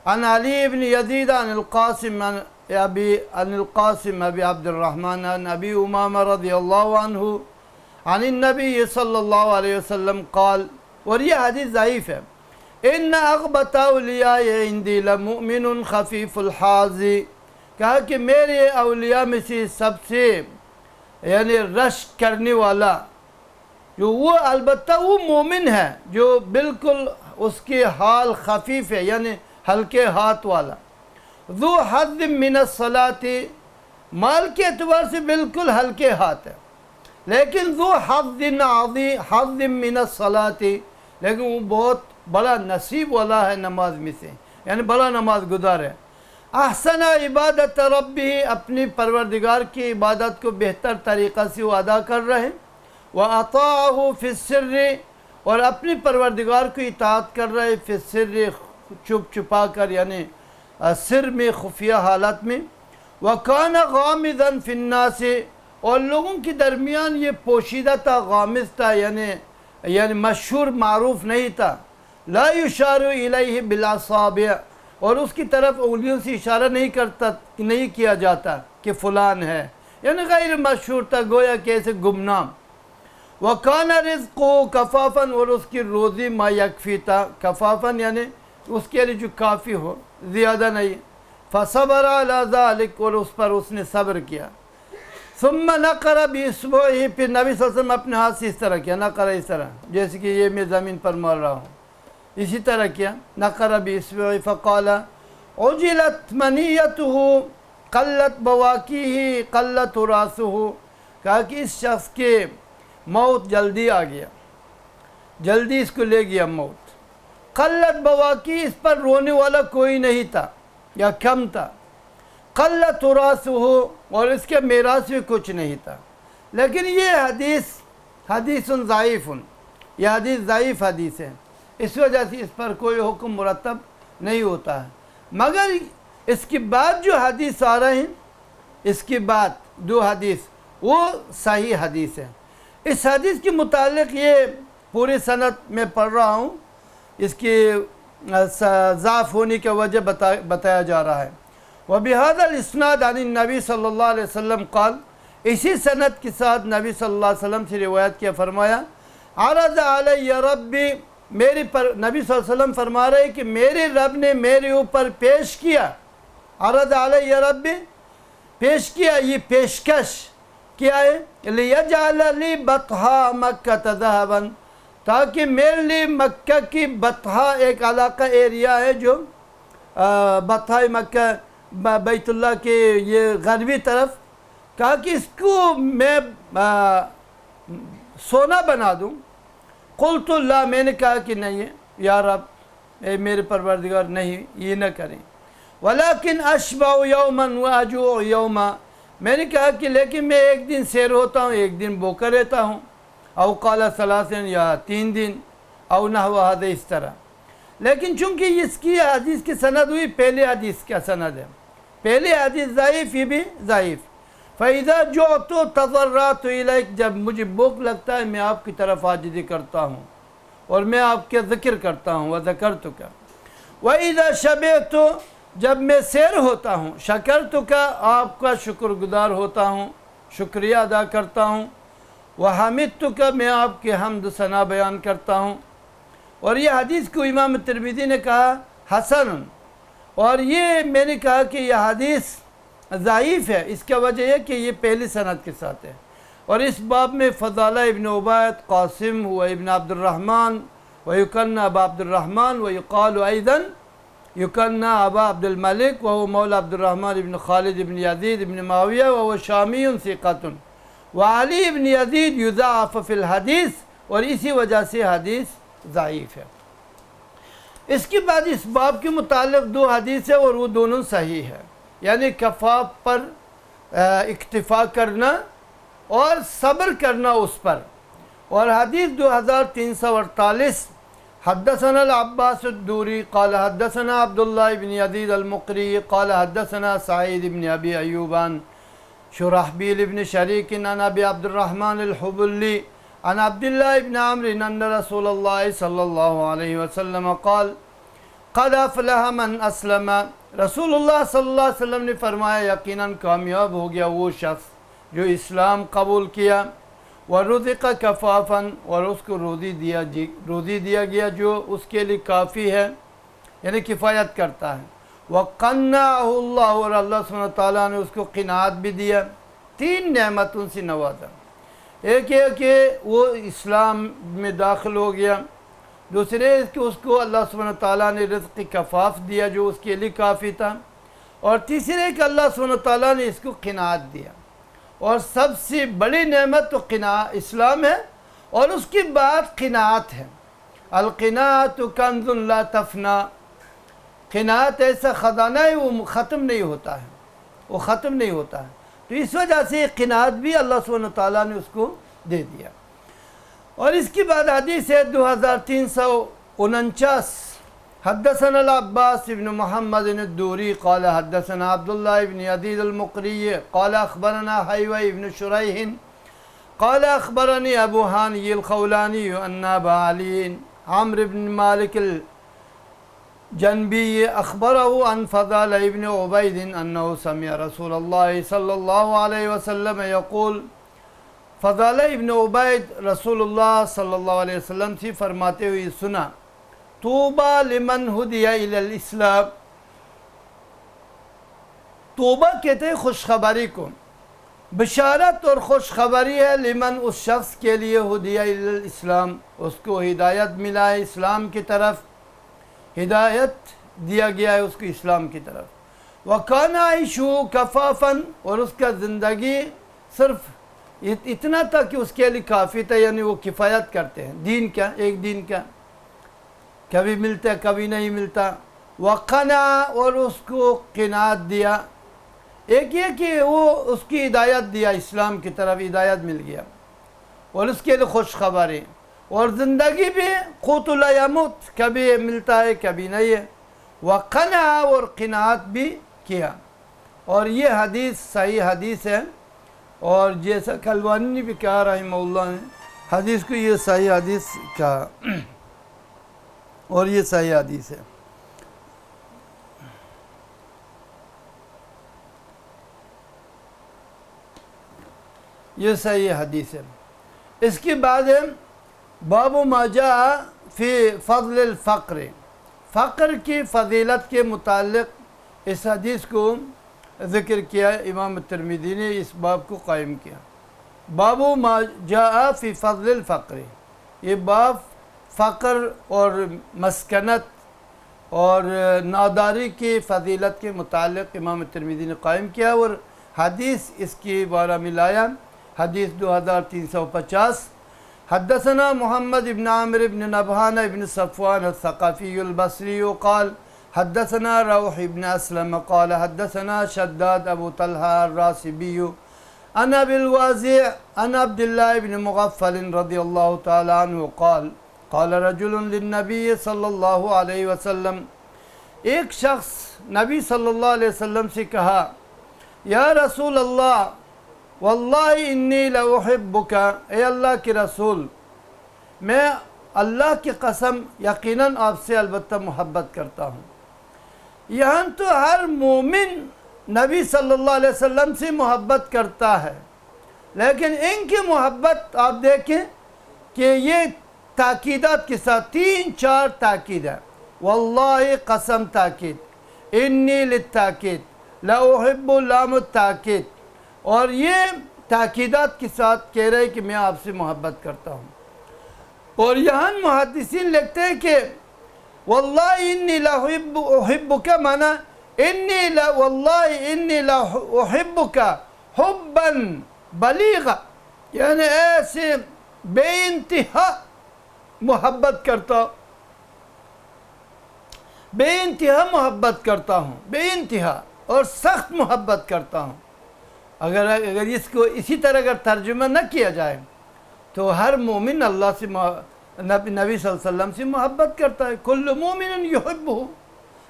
عن علی بن یزید عن القاسم ابی عبد الرحمن عن ابی امامہ رضی اللہ عنہ عن النبی صلی اللہ علیہ وسلم قال. اور یہ حدیث ضعیف ہے. ان اغبط اولیاء عندی لمؤمن خفیف الحاظ. کہا کہ میرے اولیاء میں سے سب سے یعنی رشک کرنے والا جو وہ البتہ وہ مومن ہے جو بالکل اس کے حال خفیف ہے یعنی ہلکے ہاتھ والا. ذو حظ من الصلاۃ مال کے اعتبار سے بالکل ہلکے ہاتھ ہے لیکن ذو حظ من الصلاۃ لیکن وہ بہت بڑا نصیب والا ہے نماز میں سے یعنی بڑا نماز گزار ہے. احسن عبادت ربی اپنی پروردگار کی عبادت کو بہتر طریقہ سے وہ ادا کر رہے ہیں. وَأَطَاعَهُ فِي السِّرِّ اور اپنی پروردگار کو اطاعت کر رہے فی السِّرِّ چھپ چھپا کر یعنی سر میں خفیہ حالت میں. وَكَانَ غَامِضًا فِي النَّاسِ اور لوگوں کے درمیان یہ پوشیدہ تھا غامض تھا یعنی مشہور معروف نہیں تھا. لا يشار الیہ بالاصابع اور اس کی طرف انگلیوں سے اشارہ نہیں کیا جاتا کہ فلان ہے یعنی غیر مشہور تھا گویا کہ ایسے گمنام. وَكَانَ رِزْقُهُ کفافاً اور اس کی روزی ما یکفی تھا. کفافاً یعنی اس کے لیے جو کافی ہو زیادہ نہیں. فَصَبَرَ عَلَى ذَلِكَ اور اس پر اس نے صبر کیا. ثُمَّ نَقَرَ بِإِصْبُعِهِ پھر نبی صلی اللہ علیہ وسلم اپنے ہاتھ سے اس طرح کیا. نقر اس طرح جیسے کہ یہ میں زمین پر مار رہا ہوں اسی طرح کیا. نقر بِإِصْبُعِهِ فَقَالَ عُجِلَتْ مَنِيَّتُهُ قَلَّتْ بَوَاقِيهِ قَلَّتْ رَاسُهُ. کہا کہ اس شخص کے موت جلدی آ گیا جلدی اس کو لے گیا موت. قلت بواقی اس پر رونے والا کوئی نہیں تھا یا کم تھا. قلت راسہ اور اس کے میراث میں کچھ نہیں تھا. لیکن یہ حدیث ضعیف یہ حدیث ضعیف حدیث ہے اس وجہ سے اس پر کوئی حکم مرتب نہیں ہوتا ہے. مگر اس کے بعد جو حدیث آ رہے ہیں اس کے بعد دو حدیث وہ صحیح حدیث ہے. اس حدیث کے متعلق یہ پوری سند میں پڑھ رہا ہوں اس کی ضعف ہونے کی وجہ بتایا جا رہا ہے. وبهذا الاسناد عن النبی صلی اللہ علیہ وسلم قال اسی سند کے ساتھ نبی صلی اللہ علیہ وسلم سے روایت کیا فرمایا عرض علی ربی نبی صلی اللہ علیہ وسلم فرما رہے کہ میرے رب نے میرے اوپر پیش کیا. عرض علی ربی پیش کیا یہ پیشکش کیا ہے. لیجعل لی بطحا مکہ ذہبا تاکہ میرے لیے مکہ کی بطحا ایک علاقہ ایریا ہے جو بطحا مکہ بیت اللہ کے یہ غربی طرف، کہا کہ اس کو میں سونا بنا دوں. قلت اللہ، میں نے کہا کہ نہیں ہے یا رب، اے میرے پروردگار، نہیں یہ نہ کریں. ولیکن اشبع یوما واجوع یوما، میں نے کہا کہ لیکن میں ایک دن سیر ہوتا ہوں، ایک دن بھوکا رہتا ہوں. او قال ثلاثا، یا 3 دن، او نحو ہذا، اس طرح. لیکن چونکہ اس کی حدیث کی سند ہوئی پہلے حدیث کا سند ہے، پہلے حدیث ضعیف، یہ بھی ضعیف. فَإِذَا جُعْتُ تَضَرَّعْتُ إِلَيْكَ، جب مجھے بھوک لگتا ہے میں آپ کی طرف عاجزی کرتا ہوں اور میں آپ کے ذکر کرتا ہوں. وَذَكَرْتُكَ وَإِذَا شَبِعْتُ، جب میں سیر ہوتا ہوں، شَكَرْتُكَ، آپ کا شکر گزار ہوتا ہوں، شکریہ ادا کرتا ہوں. وَحَمِدْتُكَ، میں آپ کے حمد و ثنا بیان کرتا ہوں. اور یہ حدیث کو امام ترمذی نے کہا حسن، اور یہ میں نے کہا کہ یہ حدیث ضعیف ہے. اس کا وجہ ہے کہ یہ پہلی سند کے ساتھ ہے. اور اس باب میں فضالہ ابن عبید، قاسم و ابن عبد الرحمن ویکنى ابا عبد الرحمن ویقال ایضا یکنى ابا عبد الملک وهو مولا عبد الرحمن ابن خالد ابن یزید ابن معاویہ وهو شامی ثقۃ وعلی ابن یزید یضاعف فی الحدیث، اور اسی وجہ سے حدیث ضعیف ہے. اس کے بعد اس باب کے متعلق 2 حدیث ہے اور وہ دونوں صحیح ہے، یعنی کفاف پر اکتفا کرنا اور صبر کرنا اس پر. اور حدیث 2348، حدثنا العباس الدوری قال حدثنا عبداللہ بن یزید المقری قال حدثنا سعید بن ابی ایوب عن شرحبیل بن شریک عن ابی عبد الرحمن الحبلی عن عبداللہ بن عمرو ان رسول اللہ صلی اللہ علیہ وسلم قال قد افلح من اسلم، رسول اللہ صلی اللہ علیہ وسلم نے فرمایا یقیناً کامیاب ہو گیا وہ شخص جو اسلام قبول کیا. ورزق کفافا، اور اس کو روزی دیا گیا جو اس کے لیے کافی ہے، یعنی کفایت کرتا ہے. وقنعہ اللہ، اور اللہ سبحانہ وتعالیٰ نے اس کو قناعت بھی دیا. 3 نعمتوں سے نوازا. ایک ہے کہ وہ اسلام میں داخل ہو گیا، دوسرے کہ اس کو اللہ سبحانہ وتعالیٰ نے رزق کفاف دیا جو اس کے لیے کافی تھا، اور تیسرے کہ اللہ سبحانہ وتعالیٰ نے اس کو قناعت دیا. اور سب سے بڑی نعمت تو اسلام ہے، اور اس کے بعد قناعت ہے. القناعت کنز لا تفنا، قناعت ایسا خزانہ ہے وہ ختم نہیں ہوتا ہے، وہ ختم نہیں ہوتا ہے. تو اس وجہ سے قناعت بھی اللہ سبحانہ وتعالیٰ نے اس کو دے دیا. اور اس کے بعد حدیث ہے 2349، حدثنا العباس بن محمد الدوری قال حدثنا عبداللہ بن یزید المقری قال اخبرنا حیوی بن شریح قال اخبرنی ابو ہانی الخولانی ان ابا علی عمرو بن مالک الجنبی اخبره عن فضالہ بن عبید انه سمع رسول اللہ صلی اللہ علیہ وسلم یقول، فضالہ ابن عبید رسول اللہ صلی اللہ علیہ وسلم سے فرماتے ہوئے سنا، توبہ لمن ہدی الی الاسلام، توبہ کہتے ہیں خوشخبری کو، بشارت اور خوشخبری ہے لمن، اس شخص کے لیے ہدی الی الاسلام، اس کو ہدایت ملا ہے اسلام کی طرف، ہدایت دیا گیا ہے اس کو اسلام کی طرف. وکان عیشہ کفافا، اور اس کا زندگی صرف اتنا تھا کہ اس کے لیے کافی تھا، یعنی وہ کفایت کرتے ہیں دین کا، ایک دین کا، کبھی ملتا کبھی نہیں ملتا. وقنا، اور اس کو قناعت دیا. ایک یہ کہ وہ اس کی ہدایت دیا، اسلام کی طرف ہدایت مل گیا، اور اس کے لیے خوشخبری. اور زندگی بھی قوت لا یموت، کبھی ملتا ہے کبھی نہیں ہے. وقنا، اور قناعت بھی کیا. اور یہ حدیث صحیح حدیث ہے، اور جیسا کلوانی نے بھی کہا رحمہ اللہ نے حدیث کو یہ صحیح حدیث کہا، اور یہ صحیح حدیث ہے. یہ صحیح حدیث ہے. اس کے بعد باب ما جاء فی فضل الفقر، فقر کی فضیلت کے متعلق اس حدیث کو ذکر کیا. امام ترمذی نے اس باب کو قائم کیا. باب ما جاء فی فضل الفقر، یہ باب فقر اور مسکنت اور ناداری کی فضیلت کے متعلق امام ترمذی نے قائم کیا، اور حدیث اس کی بارہ میں لایا، حدیث 2350۔ حدثنا محمد ابن عامر ابن نبہان ابن صفوان الثقفی البصری قال حدثنا روح ابن اسلم قال حدثنا شداد ابو طلحہ الراسبی عن ابی الواضع عن عبد الله بن مغفل رضی اللہ تعالی عنہ قال قال رجل للنبی صلی اللہ علیہ وسلم، ایک شخص نبی صلی اللہ علیہ وسلم سے کہا، یا رسول اللہ واللہ انی لأحبک، اے اللہ کے رسول میں اللہ کی قسم یقیناً آپ سے البتہ محبت کرتا ہوں۔ یہاں تو ہر مومن نبی صلی اللہ علیہ وسلم سے محبت کرتا ہے، لیکن ان کی محبت آپ دیکھیں کہ یہ تاکیدات کے ساتھ 3-4 تاکید ہے، واللہ قسم تاکید، انی للتاکید، لا احب لام التاکید، اور یہ تاکیدات کے ساتھ کہہ رہے کہ میں آپ سے محبت کرتا ہوں۔ اور یہاں محدثین لکھتے ہیں کہ واللہ انی لا احبک مانا واللہ انی لا احبک حبا بلیغا، یعنی ایسے بے انتہا محبت کرتا، بے انتہا محبت کرتا ہوں، بے انتہا اور سخت محبت کرتا ہوں۔ اگر اس کو اسی طرح اگر ترجمہ نہ کیا جائے تو ہر مومن اللہ سے نبی صلی اللہ علیہ وسلم سے محبت کرتا ہے، کل مومن یحبہ،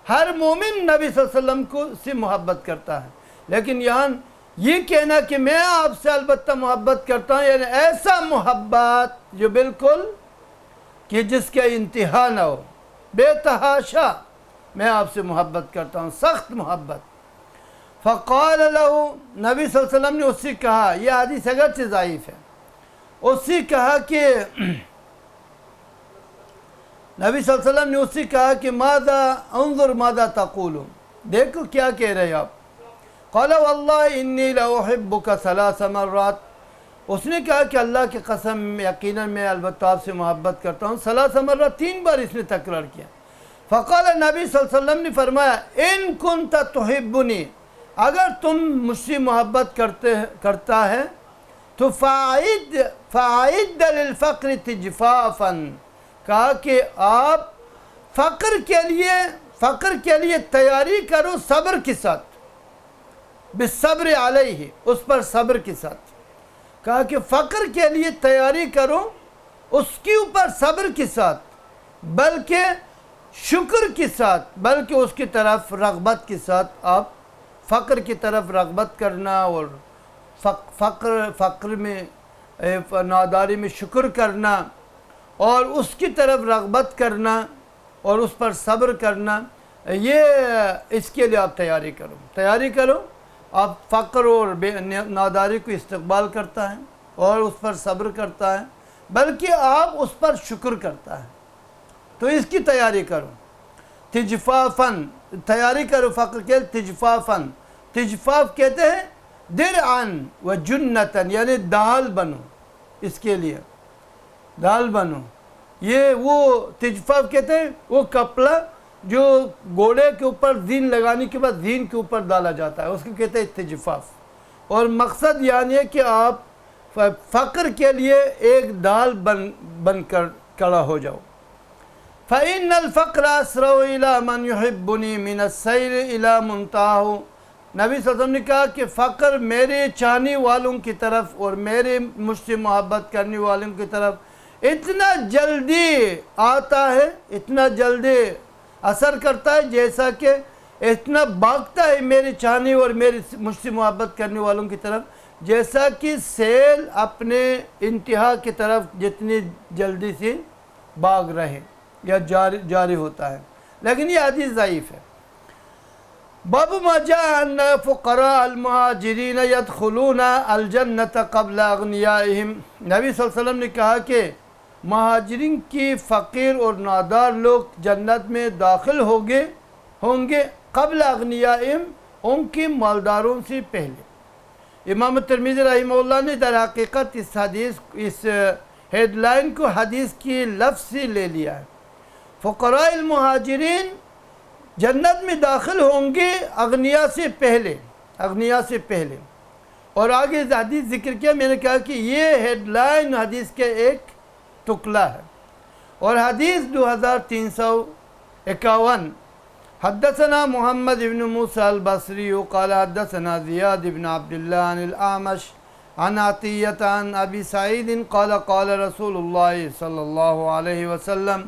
ہر مومن نبی صلی اللہ علیہ وسلم کو سے محبت کرتا ہے۔ لیکن یہاں یہ کہنا کہ میں آپ سے البتہ محبت کرتا ہوں، یعنی ایسا محبت جو بالکل کہ جس کا انتہا نہ ہو، بے تحاشا میں آپ سے محبت کرتا ہوں، سخت محبت۔ فقال له، نبی صلی اللہ علیہ وسلم نے اس سے کہا، یہ حدیث اگرچہ ضعیف ہے، اس سے کہا کہ نبی صلی اللہ علیہ وسلم نے اس سے کہا کہ ماذا انظر ماذا تقول، دیکھو کیا کہہ رہے آپ۔ قال واللہ انی لاحبک 3 مرات، اس نے کہا کہ اللہ کی قسم یقیناً میں البتہ آپ سے محبت کرتا ہوں، 3 مرات، 3 بار اس نے تکرار کیا۔ فقال نبی صلی اللہ علیہ وسلم نے فرمایا ان کنت تحبنی، اگر تم مجھ سے محبت کرتا ہے تو فاعد للفقر تجفافا، کہا کہ آپ فقر کے لیے تیاری کرو صبر کے ساتھ، بالصبر علیہ، اس پر صبر کے ساتھ، کہا کہ فقر کے لیے تیاری کرو اس کے اوپر صبر کے ساتھ، بلکہ شکر کے ساتھ، بلکہ اس کی طرف رغبت کے ساتھ، آپ فقر کی طرف رغبت کرنا اور فقر میں ناداری میں شکر کرنا اور اس کی طرف رغبت کرنا اور اس پر صبر کرنا، یہ اس کے لیے آپ تیاری کرو۔ آپ فقر اور ناداری کو استقبال کرتا ہے اور اس پر صبر کرتا ہے، بلکہ آپ اس پر شکر کرتا ہے، تو اس کی تیاری کرو۔ تجفافاً، تیاری کرو فقر کے، تجفافاً، تجفاف کہتے ہیں درعاً و جنتاً، یعنی ڈال بنو، اس کے لیے ڈال بنو۔ یہ وہ تجفاف کہتے ہیں وہ کپڑا جو گھوڑے کے اوپر زین لگانے کے بعد زین کے اوپر ڈالا جاتا ہے، اس کو کہتے ہیں تجفاف۔ اور مقصد یعنی ہے کہ آپ فقر کے لیے ایک ڈال بن کر کھڑا ہو جاؤ۔ فَإِنَّ الْفَقْرَ أَسْرَعُ إِلَىٰ مَنْ يُحِبُّنِي مِنَ السَّيْرِ إِلَىٰ مُنْتَهَهُ، نبی صلی اللہ علیہ وسلم نے کہا کہ فقر میرے چاہنے والوں کی طرف اور میرے مجھ سے محبت کرنے والوں کی طرف اتنا جلدی آتا ہے، اتنا جلدی اثر کرتا ہے، جیسا کہ اتنا بھاگتا ہے میرے چاہنے اور مجھ سے محبت کرنے والوں کی طرف، جیسا کہ سیل اپنے انتہا کی طرف جتنی جلدی سے بھاگ رہے یا جاری ہوتا ہے۔ لیکن یہ حدیث ضعیف ہے۔ باب ما جاء ان فقراء المہاجرین يدخلون الجنة قبل اغنیائهم، نبی صلی اللہ علیہ وسلم نے کہا کہ مہاجرین کی فقیر اور نادار لوگ جنت میں داخل ہوں گے قبل اغنیائهم، ان کے مالداروں سے پہلے۔ امام ترمذی رحمہ اللہ نے در حقیقت اس ہیڈ لائن کو حدیث کی لفظ سے لے لیا ہے۔ فقراء المہاجرین جنت میں داخل ہوں گے اغنیا سے پہلے، اغنیا سے پہلے۔ اور آگے حدیث ذکر کیا، میں نے کہا کہ یہ ہیڈ لائن حدیث کے ایک ٹکڑا ہے۔ اور حدیث 2351، حدثنا محمد بن موسى البصري قال حدثنا زياد بن عبد الله عن الأعمش عن عطية عن أبي سعيد قال قال رسول الله صلی اللہ علیہ وسلم،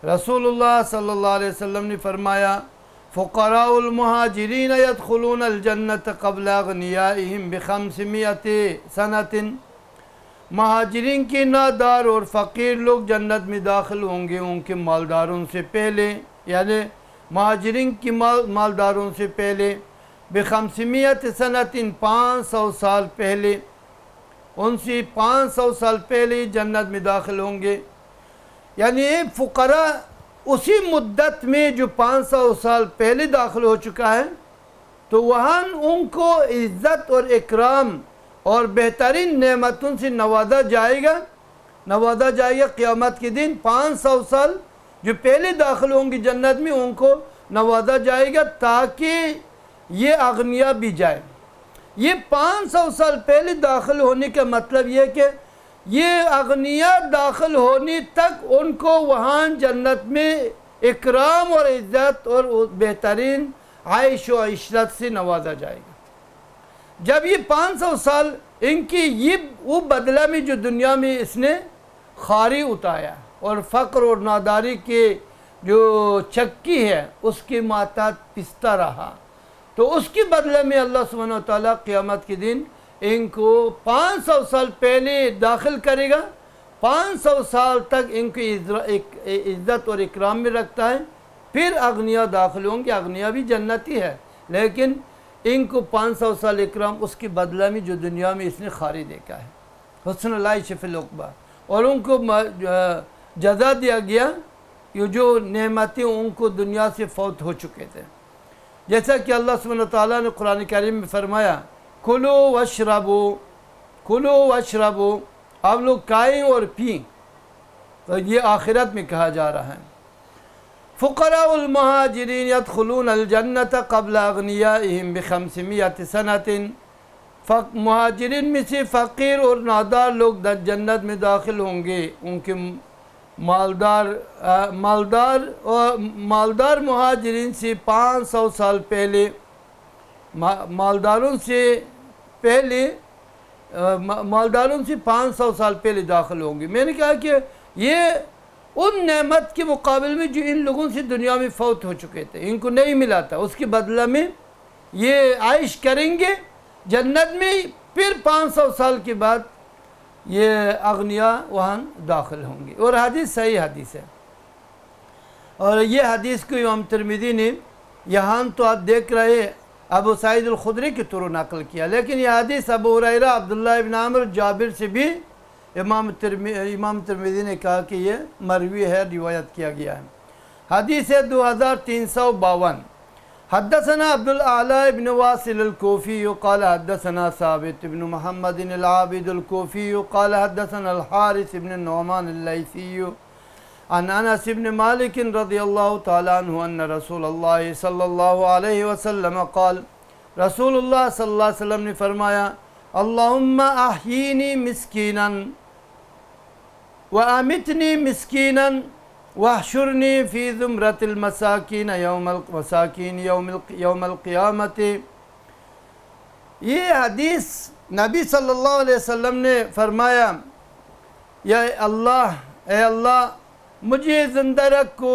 رسول اللہ صلی اللہ علیہ وسلم نے فرمایا، فقراء المہاجرین يدخلون الجنة قبل اغنیائهم ب500 سنة، مہاجرین کے نادار اور فقیر لوگ جنت میں داخل ہوں گے ان کے مالداروں سے پہلے، یعنی مہاجرین کی مالداروں سے پہلے، ب500 سنة 500 سال پہلے، ان سے 500 سال پہلے جنت میں داخل ہوں گے۔ یعنی فقراء اسی مدت میں جو 500 سال پہلے داخل ہو چکا ہے، تو وہاں ان کو عزت اور اکرام اور بہترین نعمتوں سے نوازا جائے گا قیامت کے دن۔ 500 سال جو پہلے داخل ہوں گے جنت میں ان کو نوازا جائے گا تاکہ یہ اغنیا بھی جائے۔ یہ 500 سال پہلے داخل ہونے کا مطلب یہ کہ یہ اغنیا داخل ہونے تک ان کو وہاں جنت میں اکرام اور عزت اور بہترین عیش و عشرت سے نوازا جائے گا۔ جب یہ 500 سال ان کی یہ وہ بدلہ میں جو دنیا میں اس نے خاری اٹھایا اور فقر اور ناداری کے جو چکی ہے اس کے ماتحت پستا رہا، تو اس کے بدلے میں اللہ سبحانہ وتعالیٰ قیامت کے دن ان کو 500 سال پہلے داخل کرے گا، 500 سال تک ان کی عزت اور اکرام میں رکھتا ہے، پھر اغنیا داخل ہوں گے۔ اغنیا بھی جنتی ہے لیکن ان کو 500 سال اکرام اس کے بدلہ میں جو دنیا میں اس نے خاری دیکھا ہے، حسن العیش فی العقبہ، اور ان کو جزا دیا گیا یہ جو نعمتیں ان کو دنیا سے فوت ہو چکے تھے۔ جیسا کہ اللہ سبحانہ وتعالیٰ نے قرآن کریم میں فرمایا، کلو واشربو، کلو واشربو، آپ لوگ کھائیں اور پئیں، تو یہ آخرت میں کہا جا رہا ہے۔ فقراء المہاجرین يدخلون الجنة قبل اغنیائهم ب500 سنة، مہاجرین میں سے فقیر اور نادار لوگ جنت میں داخل ہوں گے ان کے مالدار مہاجرین سے 500 سال پہلے، مالداروں سے 500 سال پہلے داخل ہوں گے۔ میں نے کہا کہ یہ ان نعمت کے مقابل میں جو ان لوگوں سے دنیا میں فوت ہو چکے تھے، ان کو نہیں ملا تھا، اس کے بدلہ میں یہ عائش کریں گے جنت میں، پھر 500 سال کے بعد یہ اغنیا وہاں داخل ہوں گے۔ اور حدیث صحیح حدیث ہے، اور یہ حدیث کو امام ترمذی نے یہاں تو آپ دیکھ رہے ابو سعید الخدری کے طور نقل کیا، لیکن یہ حدیث ابو ہریرہ، عبداللہ ابن عمر، جابر سے بھی امام ترمذی نے کہا کہ یہ مروی ہے، روایت کیا گیا ہے۔ حدیث 2352، حدثنا عبد الاعلی بن واصل الكوفی قال حدثنا ثابت بن محمد العابد الكوفی قال حدثنا الحارث بن النعمان اللیثی عن انس بن مالک رضی اللہ تعالی عنہ ان رسول اللہ صلی اللہ علیہ وسلم قال، رسول اللہ صلی اللہ علیہ وسلم نے فرمایا، اللہم احیینی مسکینا وامتنی مسکینا واحشرنی فی زمرۃ المساکین یوم القیامت۔ یہ حدیث نبی صلی اللہ علیہ وسلم نے فرمایا، یا اللہ، اے اللہ مجھے زندہ رکھو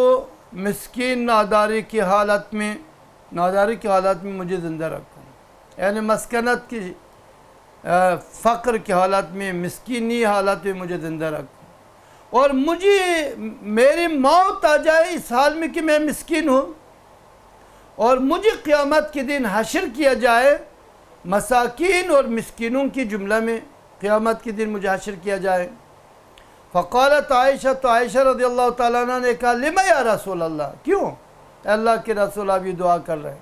مسکین ناداری کی حالت میں مجھے زندہ رکھو، یعنی مسکنت کی فقر کی حالت میں، مسکینی حالت میں مجھے زندہ رکھو، اور مجھے میری موت آ جائے اس حال میں کہ میں مسکین ہوں، اور مجھے قیامت کے دن حشر کیا جائے مساکین اور مسکینوں کی جملہ میں، قیامت کے دن مجھے حشر کیا جائے۔ فقالت عائشہ، تو عائشہ رضی اللہ تعالیٰ عنہ نے کہا، لما یا رسول اللہ، کیوں اے اللہ کے رسول آپ یہ دعا کر رہے ہیں؟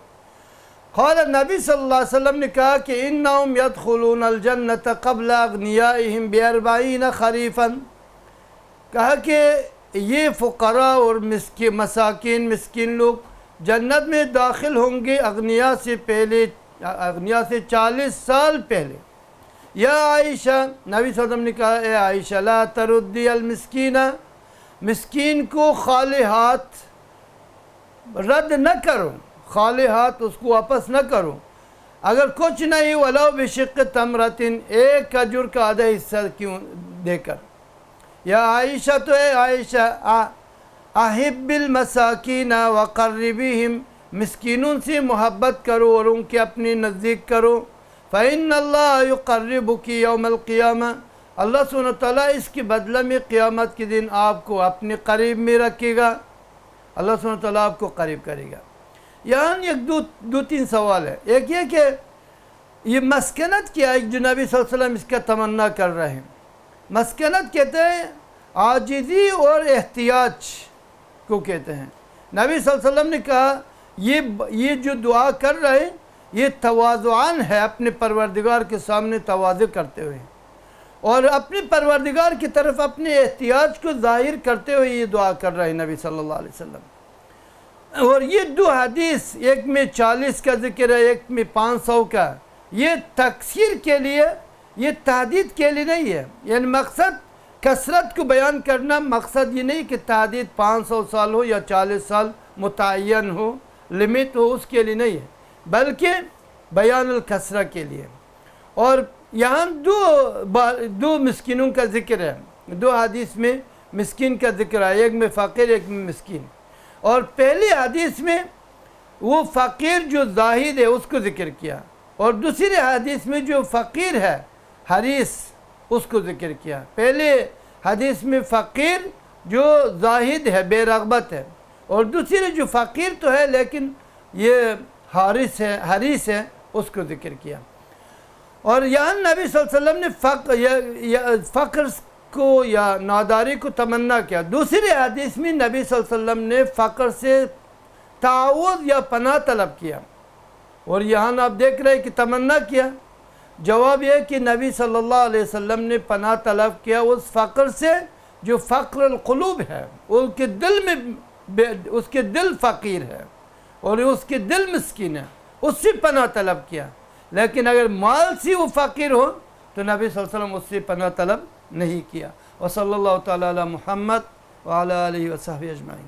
قال، نبی صلی اللہ علیہ وسلم نے کہا کہ انہم يدخلون الجنة قبل اغنیائهم ب40 خریفا، کہا کہ یہ فقراء اور مساکین مسکین لوگ جنت میں داخل ہوں گے اغنیا سے پہلے، اغنیا سے 40 سال پہلے۔ یا عائشہ، نبی صلی اللہ علیہ وسلم نے کہا اے عائشہ لا تردی المسکینہ، مسکین کو خالی ہاتھ رد نہ کرو، خالی ہاتھ اس کو واپس نہ کرو، اگر کچھ نہیں ولو بشق تمرۃ، ایک کھجور کا آدھا حصہ کیوں دے کر۔ یا عائشہ تو اے عائشہ احب المساکین وقربیہم، مسکینوں سے محبت کرو اور ان کے اپنے نزدیک کرو، فإن اللہ یقربک یوم القیامہ، اللہ سبحانہ وتعالیٰ اس کے بدلہ میں قیامت کے دن آپ کو اپنے قریب میں رکھے گا، اللہ سبحانہ وتعالیٰ آپ کو قریب کرے گا۔ یہاں ایک دو تین سوال ہے۔ ایک یہ کہ یہ مسکنت کیا ہے جو نبی صلی اللہ علیہ وسلم اس کا تمنا کر رہے ہیں۔ مسکنت کہتے ہیں عاجزی اور احتیاج کو کہتے ہیں۔ نبی صلی اللہ علیہ وسلم نے کہا یہ جو دعا کر رہے ہیں یہ تواضعان ہے، اپنے پروردگار کے سامنے تواضع کرتے ہوئے اور اپنے پروردگار کی طرف اپنے احتیاج کو ظاہر کرتے ہوئے یہ دعا کر رہے ہیں نبی صلی اللہ علیہ وسلم۔ اور یہ دو حدیث، ایک میں 40 کا ذکر ہے، ایک میں 500 کا، یہ تکثیر کے لیے، یہ تحدید کے لیے نہیں ہے، یعنی مقصد کثرت کو بیان کرنا، مقصد یہ نہیں کہ تحدید 500 سال ہو یا 40 سال متعین ہو، لمٹ ہو، اس کے لیے نہیں ہے، بلکہ بیان الکثرہ کے لیے۔ اور یہاں دو مسکینوں کا ذکر ہے، دو حدیث میں مسکین کا ذکر ہے، ایک میں فقیر ایک میں مسکین۔ اور پہلی حدیث میں وہ فقیر جو زاہد ہے اس کو ذکر کیا، اور دوسری حدیث میں جو فقیر ہے حریص اس کو ذکر کیا۔ پہلے حدیث میں فقیر جو زاہد ہے، بے رغبت ہے، اور دوسری جو فقیر تو ہے لیکن یہ حریص ہے اس کو ذکر کیا۔ اور یہاں نبی صلی اللہ علیہ وسلم نے فقر کو یا ناداری کو تمنا کیا۔ دوسری حدیث میں نبی صلی اللہ علیہ وسلم نے فقر سے تعوذ یا پناہ طلب کیا، اور یہاں آپ دیکھ رہے کہ تمنا کیا۔ جواب یہ کہ نبی صلی اللہ علیہ وسلم نے پناہ طلب کیا اس فقر سے جو فقر القلوب ہے، ان کے دل میں اس کے دل فقیر ہے اور اس کے دل مسکین ہے، اس سے پناہ طلب کیا۔ لیکن اگر مال سے وہ فقیر ہو تو نبی صلی اللہ علیہ وسلم اس سے پناہ طلب نہیں کیا۔ وصلی اللہ تعالی علی محمد وعلی آلہ وصحبہ اجمعین۔